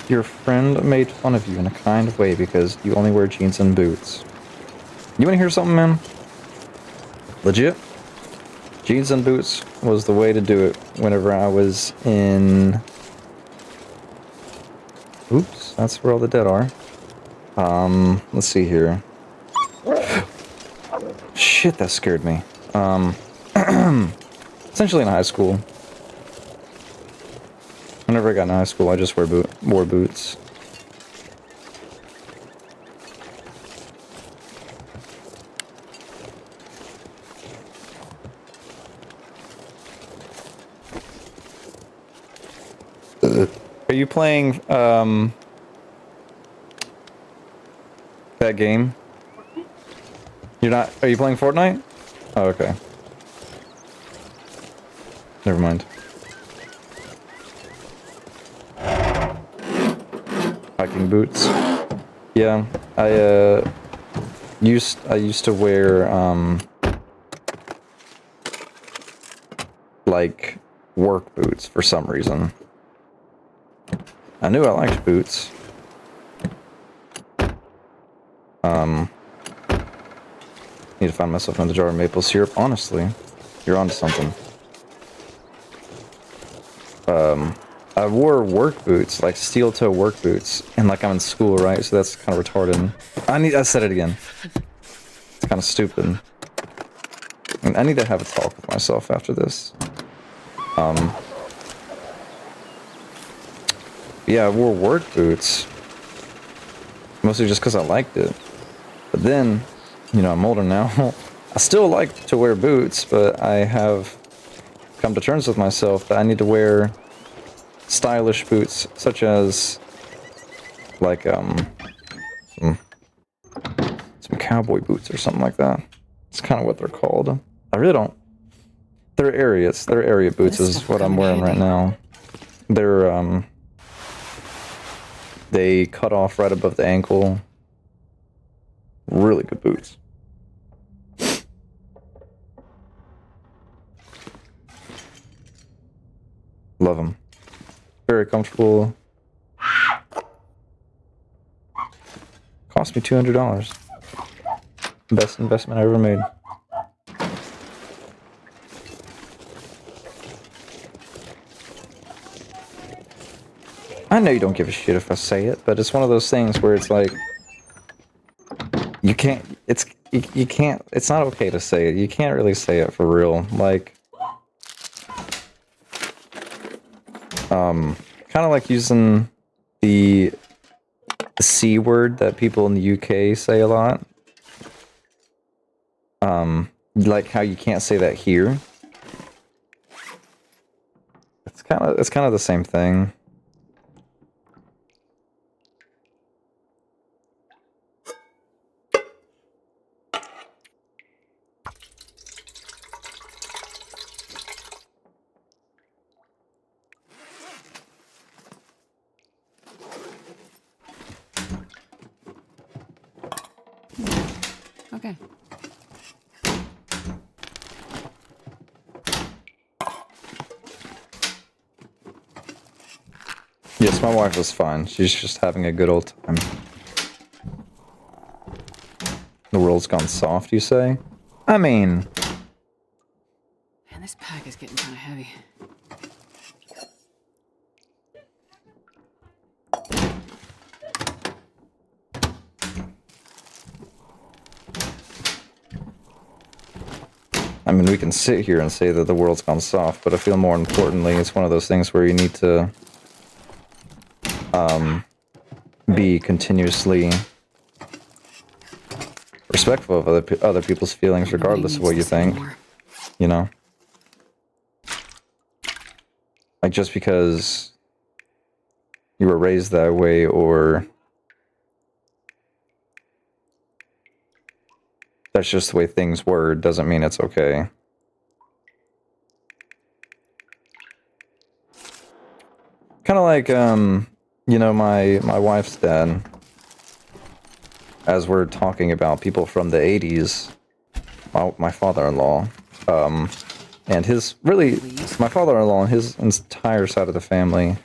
Your friend made fun of you in a kind way because you only wear jeans and boots. You wanna hear something, man? Legit? Jeans and boots was the way to do it whenever I was in... Oops, that's where all the dead are. Let's see here. Shit, that scared me. Essentially in high school. Whenever I got in high school, I just wore boots. Are you playing, that game? You're not, are you playing Fortnite? Oh, okay. Never mind. Hiking boots. Yeah, I used to wear like work boots for some reason. I knew I liked boots. Need to find myself another jar of maple syrup. Honestly, you're onto something. I wore work boots, like steel toe work boots, and like I'm in school, right? So that's kind of retarded. I said it again. It's kind of stupid. I need to have a talk with myself after this. Yeah, I wore work boots. Mostly just because I liked it. But then, you know, I'm older now. I still like to wear boots, but I have come to terms with myself that I need to wear stylish boots, such as like some cowboy boots or something like that. It's kind of what they're called. I really don't. They're area boots is what I'm wearing right now. They're they cut off right above the ankle. Really good boots. Love them. Very comfortable. Cost me $200. Best investment I ever made. I know you don't give a shit if I say it, but it's one of those things where it's like, you can't, you can't, it's not okay to say it. You can't really say it for real. Like, kind of like using the C word that people in the UK say a lot. Like how you can't say that here. It's kind of the same thing.
Okay.
Yes, my wife is fine. She's just having a good old time. The world's gone soft, you say? I mean...
Man, this pack is getting kind of heavy.
I mean, we can sit here and say that the world's gone soft, but I feel more importantly, it's one of those things where you need to be continuously respectful of other people's feelings, regardless of what you think. You know? Like, just because you were raised that way, or that's just the way things were, doesn't mean it's okay. Kind of like, you know, my wife's dad, as we're talking about people from the 80s, my father-in-law, and my father-in-law and his entire side of the family,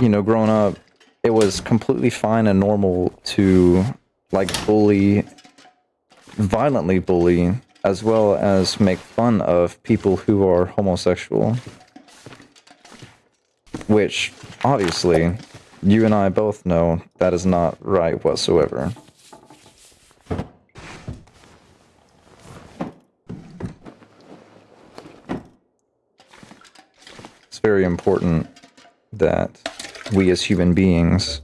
you know, growing up, it was completely fine and normal to, like, violently bully, as well as make fun of people who are homosexual. Which, obviously, you and I both know that is not right whatsoever. It's very important that we as human beings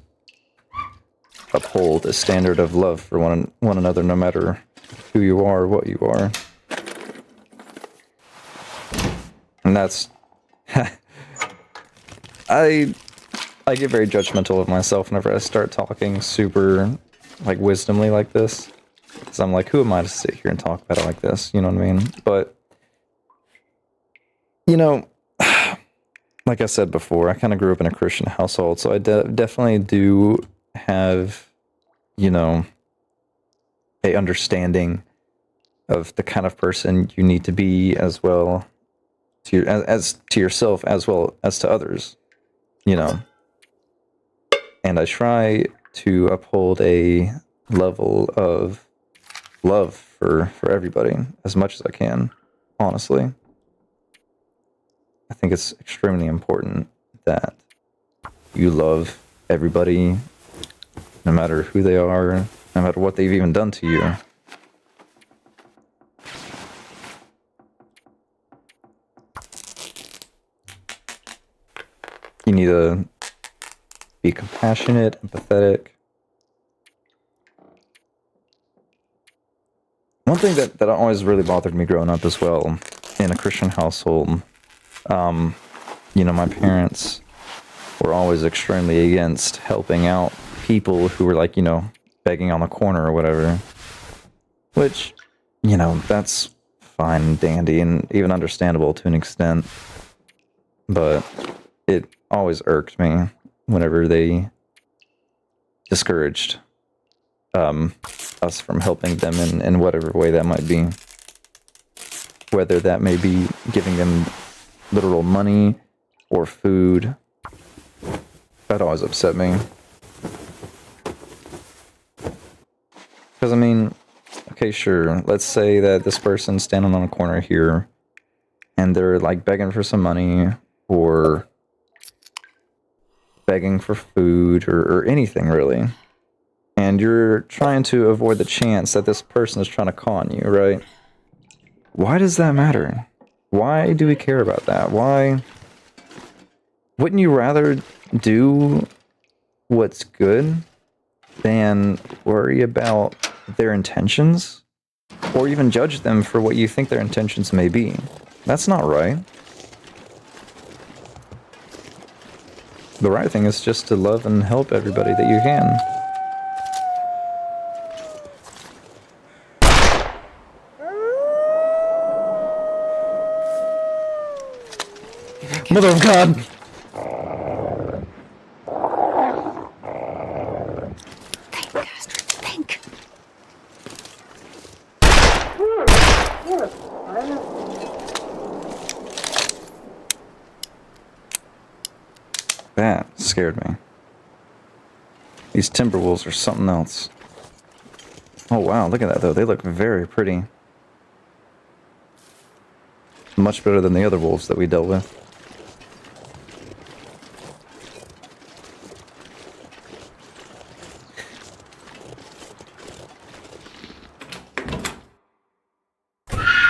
uphold a standard of love for one another, no matter who you are or what you are. And that's... I get very judgmental of myself whenever I start talking super, like, wisdomly like this. Because I'm like, who am I to sit here and talk about it like this? You know what I mean? But, you know, like I said before, I kind of grew up in a Christian household, so I definitely do have, you know, a understanding of the kind of person you need to be, as well to as to yourself as well as to others, you know. And I try to uphold a level of love for everybody as much as I can, honestly. I think it's extremely important that you love everybody, no matter who they are, no matter what they've even done to you. You need to be compassionate, empathetic. One thing that always really bothered me growing up as well, in a Christian household, you know, my parents were always extremely against helping out people who were, like, you know, begging on the corner or whatever. Which, you know, that's fine and dandy and even understandable to an extent. But it always irked me whenever they discouraged us from helping them in whatever way that might be. Whether that may be giving them literal money or food. That always upset me. Because, I mean, okay, sure, let's say that this person's standing on a corner here and they're, like, begging for some money, or begging for food or anything really, and you're trying to avoid the chance that this person is trying to con you, right? Why does that matter? Why do we care about that? Why wouldn't you rather do what's good than worry about their intentions or even judge them for what you think their intentions may be? That's not right. The right thing is just to love and help everybody that you can. Mother of God!
Think, bastard, think.
That scared me. These Timberwolves are something else. Oh wow, look at that though. They look very pretty. Much better than the other wolves that we dealt with.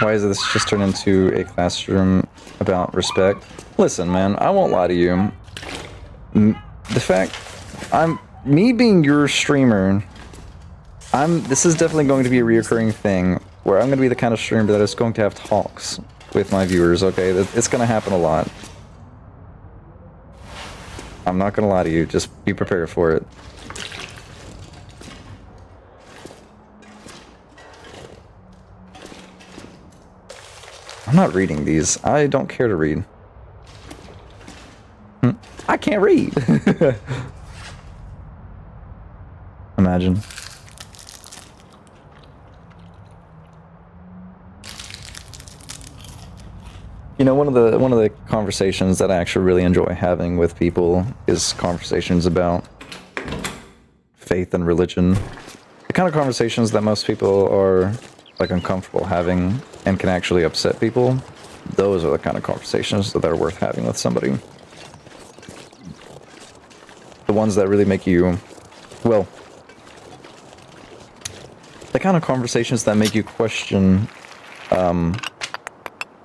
Why is this just turned into a classroom about respect? Listen, man, I won't lie to you. The fact me being your streamer, this is definitely going to be a reoccurring thing where I'm going to be the kind of streamer that is going to have talks with my viewers, okay? It's going to happen a lot. I'm not going to lie to you, just be prepared for it. I'm not reading these. I don't care to read. I can't read. Imagine. You know, one of the conversations that I actually really enjoy having with people is conversations about faith and religion. The kind of conversations that most people are like uncomfortable having and can actually upset people. Those are the kind of conversations that are worth having with somebody. The ones that really make you, well, the kind of conversations that make you question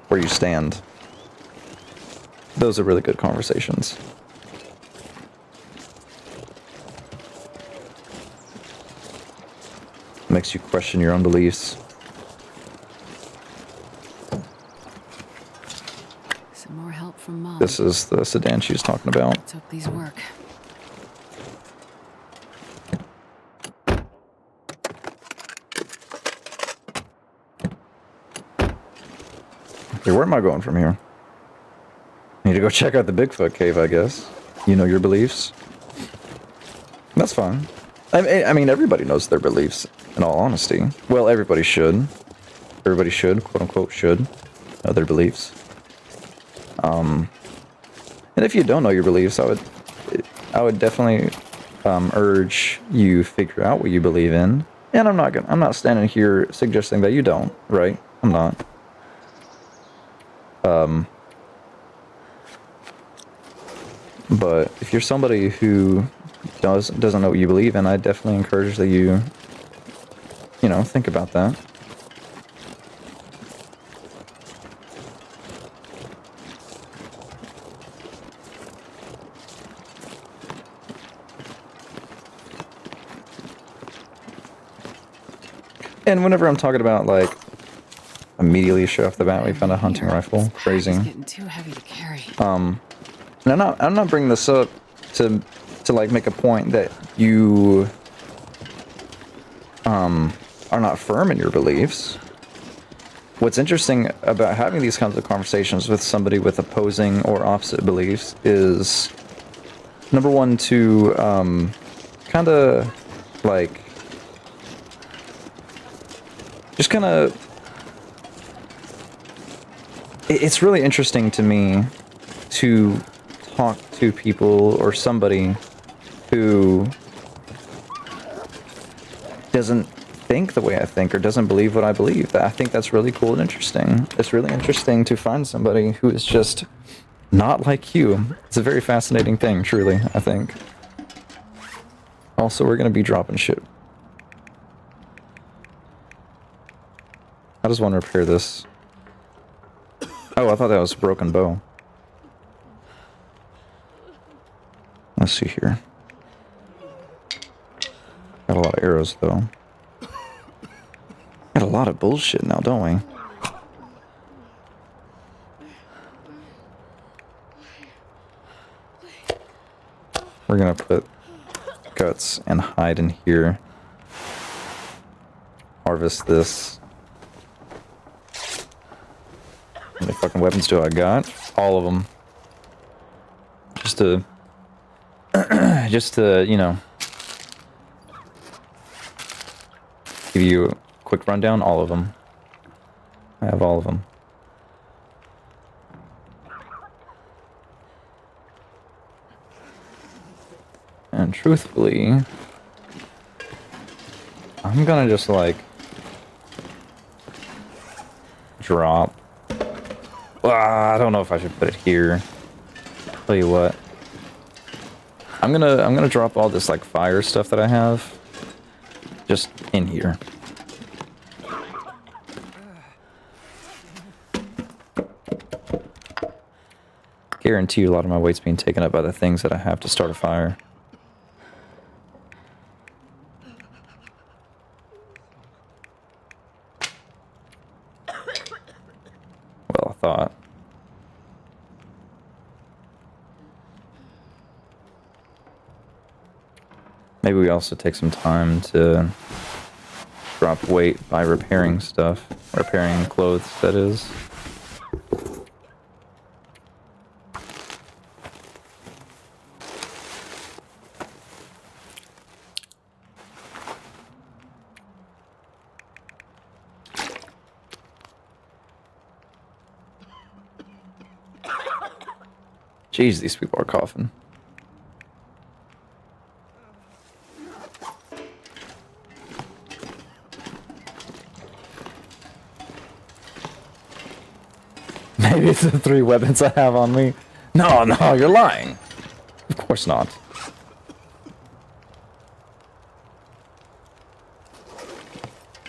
where you stand. Those are really good conversations. Makes you question your own beliefs.
Some more help from Mom.
This is the sedan she's talking about.
Let's hope these work.
Okay, where am I going from here? Need to go check out the Bigfoot cave, I guess. You know your beliefs. That's fine. I mean, everybody knows their beliefs, in all honesty. Well, everybody should. Everybody should, quote-unquote, should know their beliefs. And if you don't know your beliefs, I would definitely urge you figure out what you believe in. And I'm not standing here suggesting that you don't, right? I'm not. But if you're somebody who doesn't know what you believe in, I definitely encourage that you know, think about that. And whenever I'm talking about, like, immediately straight off the bat, we found a hunting rifle. Crazy.
It's getting too heavy to carry.
And I'm not bringing this up to like make a point that you are not firm in your beliefs. What's interesting about having these kinds of conversations with somebody with opposing or opposite beliefs is, number one, to kind of like just kind of, it's really interesting to me to talk to people or somebody who doesn't think the way I think or doesn't believe what I believe. I think that's really cool and interesting. It's really interesting to find somebody who is just Not like you. It's a very fascinating thing, truly, I think. Also, we're gonna be dropping shit. I just want to repair this. Oh, I thought that was a broken bow. Let's see here. Got a lot of arrows, though. Got a lot of bullshit now, don't we? We're gonna put guts and hide in here. Harvest this. How many fucking weapons do I got? All of them. Just to, you know, give you a quick rundown. All of them. I have all of them. And truthfully, I'm gonna just like drop. I don't know if I should put it here. Tell you what, I'm gonna drop all this like fire stuff that I have just in here. Guarantee you a lot of my weight's being taken up by the things that I have to start a fire. Well, I thought. Maybe we also take some time to drop weight by repairing stuff. Repairing clothes, that is. Jeez, these people are coughing. Maybe it's the 3 weapons I have on me. No, you're lying. Of course not.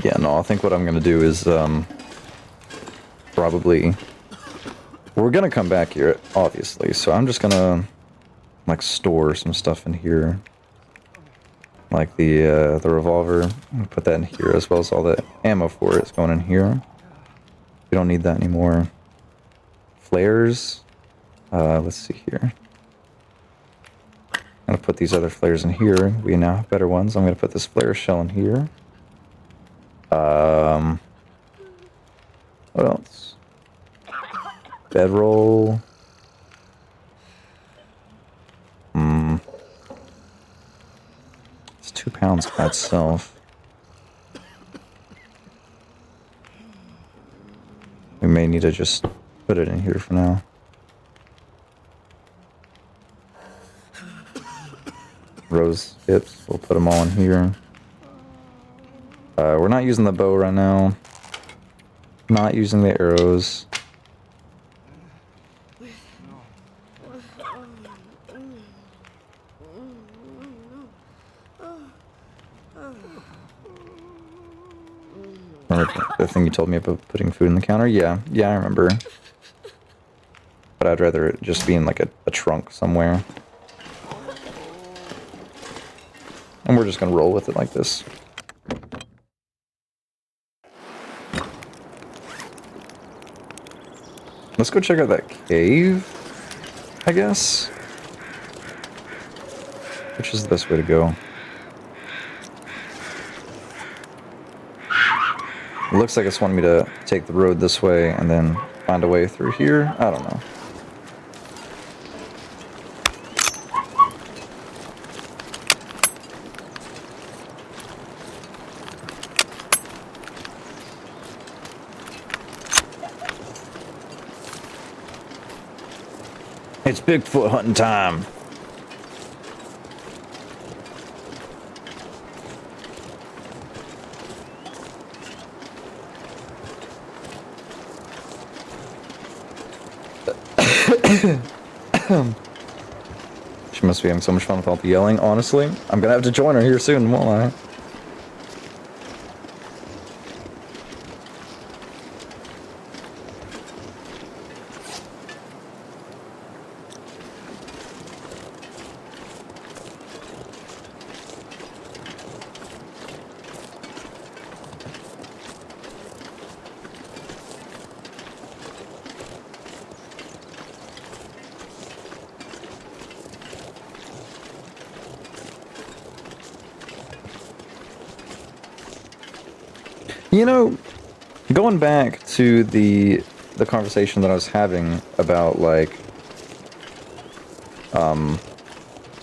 Yeah, no, I think what I'm gonna do is, probably... We're gonna come back here, obviously, so I'm just gonna, like, store some stuff in here. Like the revolver. I'm gonna put that in here, as well as all the ammo for it is going in here. We don't need that anymore. Flares. Let's see here. I'm gonna put these other flares in here. We now have better ones. I'm gonna put this flare shell in here. What else? Bedroll. It's 2 pounds by itself. We may need to just put it in here for now. Rose hips, we'll put them all in here. We're not using the bow right now. Not using the arrows. Remember the thing you told me about putting food in the counter? Yeah, I remember. But I'd rather it just be in like a trunk somewhere. And we're just gonna roll with it like this. Let's go check out that cave, I guess. Which is the best way to go? It looks like it's wanting me to take the road this way and then find a way through here. I don't know. It's Bigfoot hunting time. She must be having so much fun with all the yelling, honestly. I'm gonna have to join her here soon, won't I? You know, going back to the conversation that I was having about, like,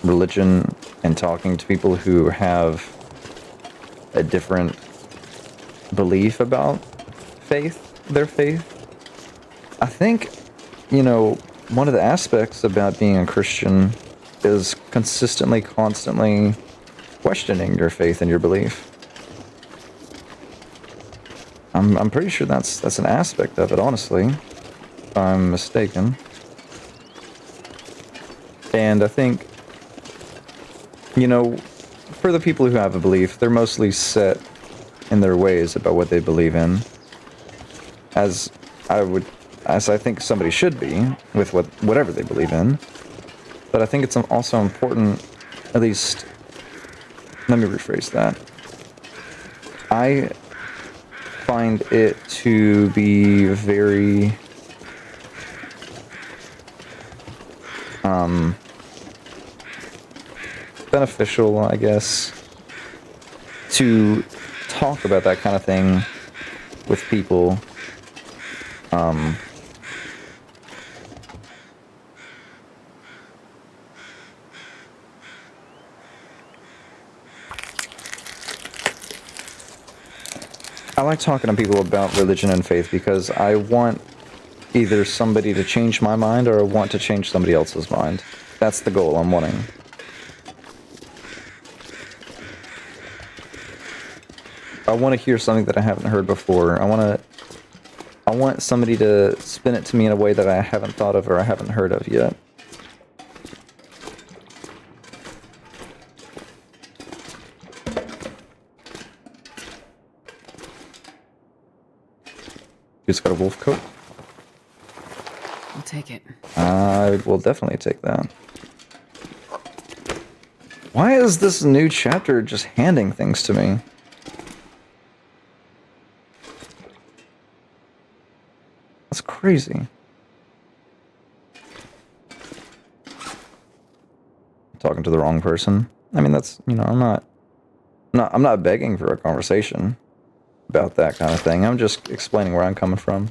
religion and talking to people who have a different belief about their faith, I think, you know, one of the aspects about being a Christian is consistently, constantly questioning your faith and your belief. I'm pretty sure that's an aspect of it, honestly, if I'm mistaken. And I think, you know, for the people who have a belief, they're mostly set in their ways about what they believe in, as I think somebody should be with whatever they believe in. But I think it's also important, at least, let me rephrase that. I find it to be very beneficial, I guess, to talk about that kind of thing with people. I like talking to people about religion and faith because I want either somebody to change my mind or I want to change somebody else's mind. That's the goal I'm wanting. I want to hear something that I haven't heard before. I want somebody to spin it to me in a way that I haven't thought of or I haven't heard of yet. You just got a wolf coat?
I'll take it.
I will definitely take that. Why is this new chapter just handing things to me? That's crazy. Talking to the wrong person. I mean, that's, you know, I'm not begging for a conversation about that kind of thing. I'm just explaining where I'm coming from.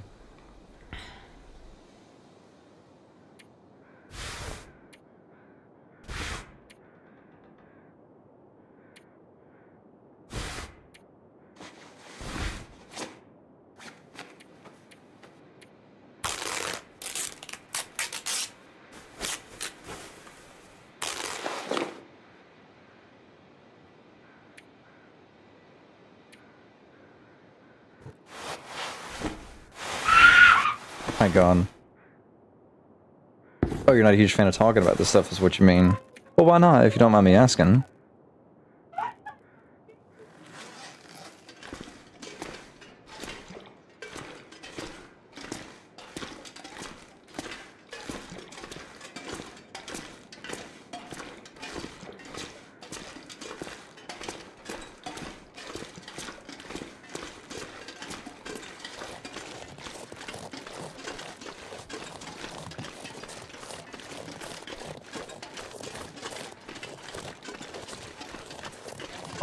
My God. Oh, you're not a huge fan of talking about this stuff is what you mean. Well, why not, if you don't mind me asking?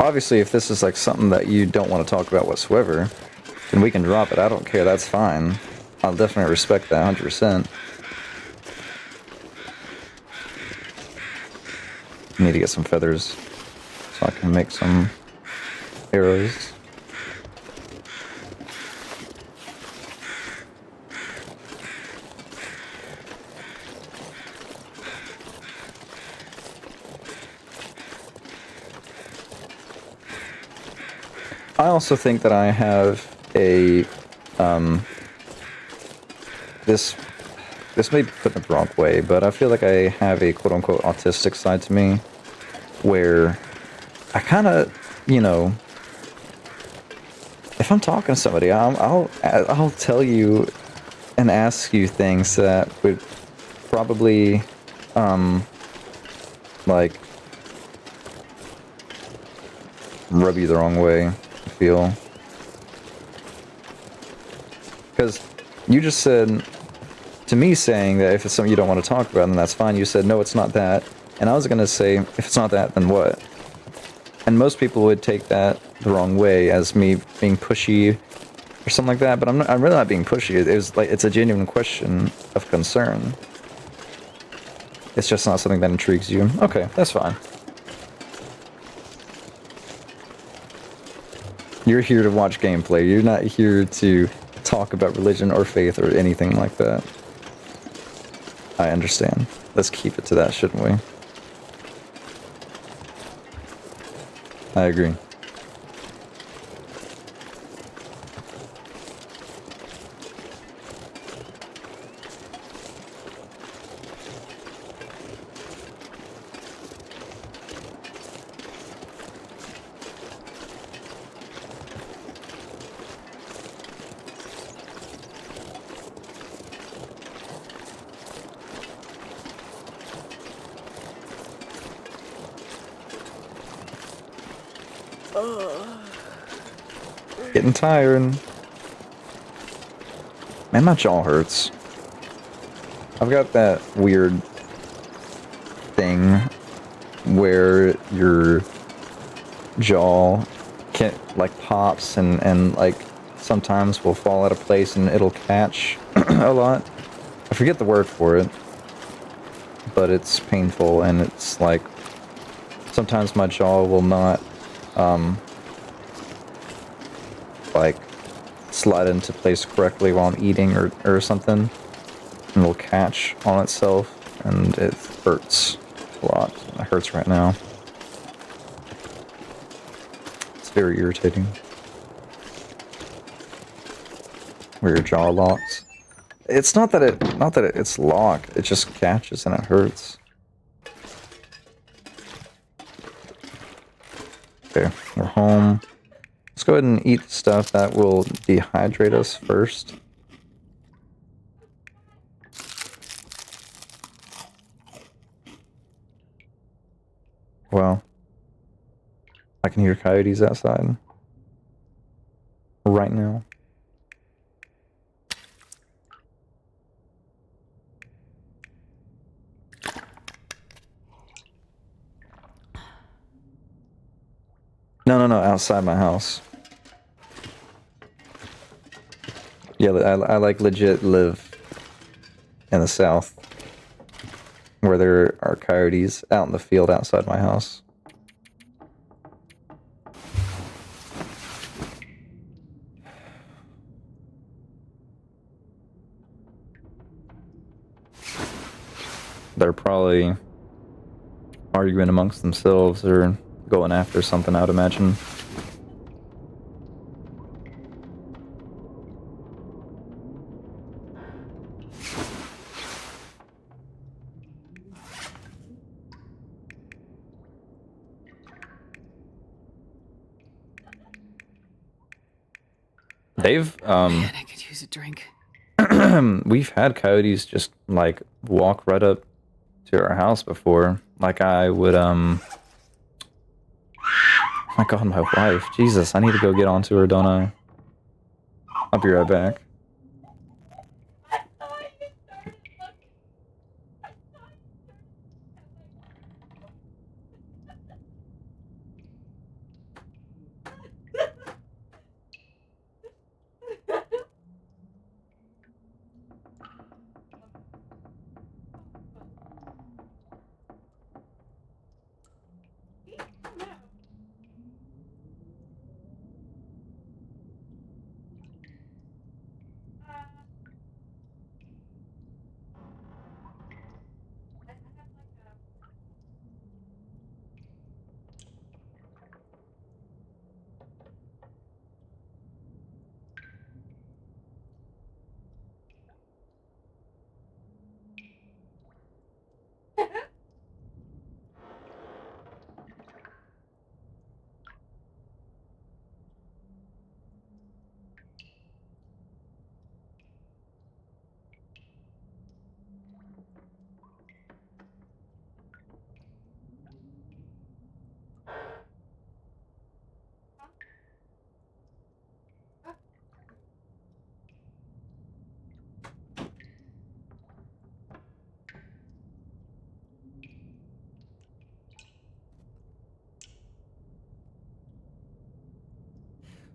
Obviously, if this is like something that you don't want to talk about whatsoever, then we can drop it. I don't care. That's fine. I'll definitely respect that 100%. Need to get some feathers so I can make some arrows. I also think that I have a, this this may be put in the wrong way, but I feel like I have a quote-unquote autistic side to me, where I kind of, you know, if I'm talking to somebody, I'll tell you and ask you things that would probably, like, rub you the wrong way, I feel. Because you just said, to me saying that if it's something you don't want to talk about, then that's fine. You said, no, it's not that. And I was going to say, if it's not that, then what? And most people would take that the wrong way as me being pushy or something like that, but I'm really not being pushy. It was like, it's a genuine question of concern. It's just not something that intrigues you. Okay, that's fine. You're here to watch gameplay. You're not here to talk about religion or faith or anything like that. I understand. Let's keep it to that, shouldn't we? I agree. Getting tired. Man, my jaw hurts. I've got that weird thing where your jaw can like pops and like sometimes will fall out of place and it'll catch a lot. I forget the word for it, but it's painful and it's like sometimes my jaw will not like slide into place correctly while I'm eating or something, and it'll catch on itself and it hurts a lot. It hurts right now. It's very irritating. Where your jaw locks. It's not that it's locked, it just catches and it hurts. Okay, we're home. Let's go ahead and eat the stuff that will dehydrate us first. Well, I can hear coyotes outside right now. No, outside my house. Yeah, I like legit live in the south where there are coyotes out in the field outside my house. They're probably arguing amongst themselves or going after something, I would imagine. They've
Man, I could use a drink.
we've had coyotes just like walk right up to our house before. Like I would oh my god, my wife. Jesus, I need to go get onto her, don't I? I'll be right back.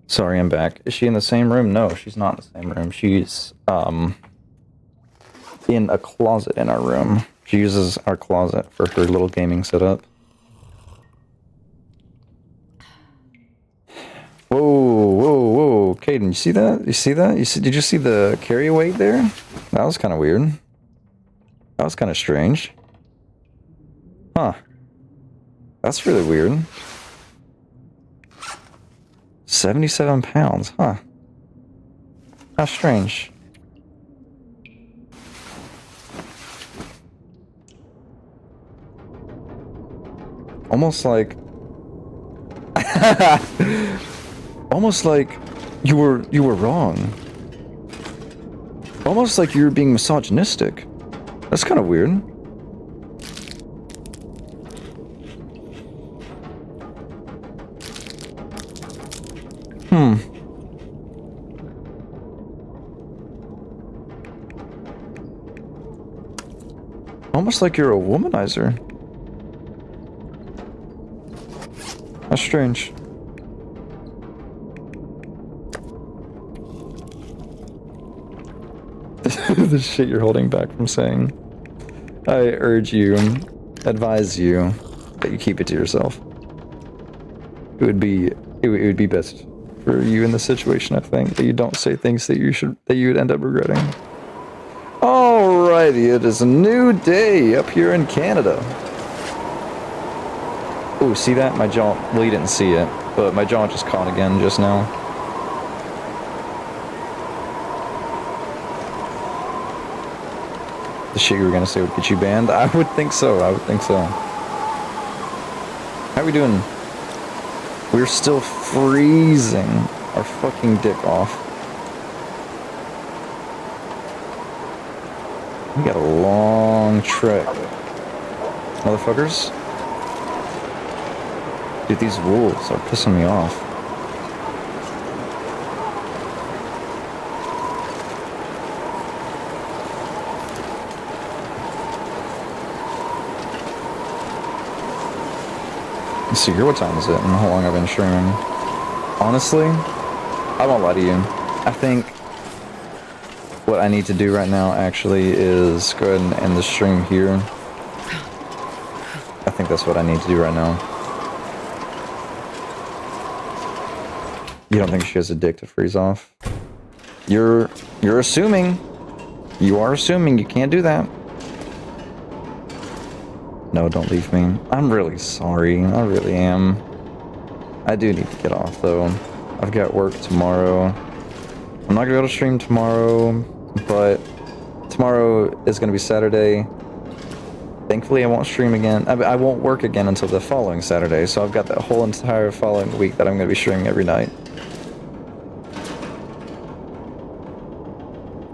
Sorry, I'm back. Is she in the same room? No, she's not in the same room. She's in a closet in our room. She uses our closet for her little gaming setup. Whoa, whoa, whoa. Caden, you see that? You see that? Did you see the carry weight there? That was kind of weird. That was kind of strange. Huh. That's really weird. 77 pounds, huh? How strange. Almost like... Almost like you were wrong. Almost like you were being misogynistic. That's kind of weird. Almost like you're a womanizer. That's strange. The shit you're holding back from saying. I urge you, advise you, that you keep it to yourself. It would be best for you in this situation, I think, that you don't say things that you would end up regretting. Alrighty, it is a new day up here in Canada. Ooh, see that? My jaw, well, you didn't see it, but my jaw just caught again just now. The shit you were gonna say would get you banned? I would think so, I would think so. How are we doing? We're still freezing our fucking dick off. We got a long trek. Motherfuckers. Dude, these wolves are pissing me off. Let's see here, what time is it and how long I've been streaming? Honestly, I won't lie to you. I think what I need to do right now actually is go ahead and end the stream here. I think that's what I need to do right now. You don't think she has a dick to freeze off? You're assuming. You are assuming. You can't do that. No, don't leave me. I'm really sorry. I really am. I do need to get off though. I've got work tomorrow. I'm not gonna be able to stream tomorrow, but tomorrow is gonna be Saturday. Thankfully, I won't stream again. I won't work again until the following Saturday, so I've got that whole entire following week that I'm gonna be streaming every night.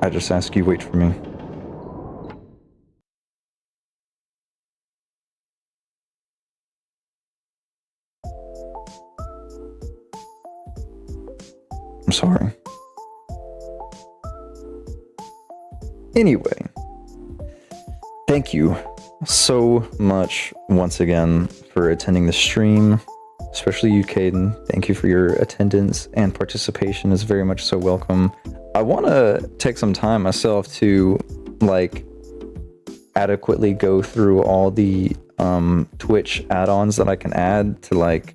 I just ask you wait for me. I'm sorry. Anyway, thank you so much once again for attending the stream, especially you, Caden. Thank you for your attendance and participation is very much so welcome. I want to take some time myself to like adequately go through all the Twitch add-ons that I can add to like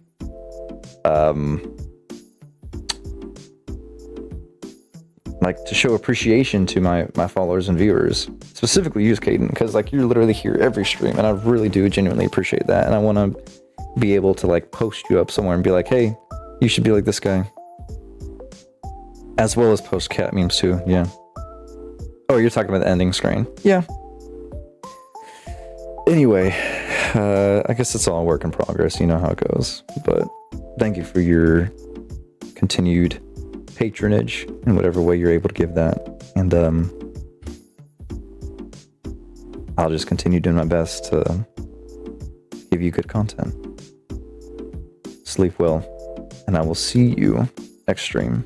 to show appreciation to my followers and viewers, specifically you, Caden, because like you're literally here every stream and I really do genuinely appreciate that, and I want to be able to like post you up somewhere and be like, hey, you should be like this guy, as well as post cat memes too. Yeah. Oh, you're talking about the ending screen. Yeah. Anyway, I guess it's all a work in progress, you know how it goes, but thank you for your continued patronage in whatever way you're able to give that, and I'll just continue doing my best to give you good content. Sleep well, and I will see you next stream.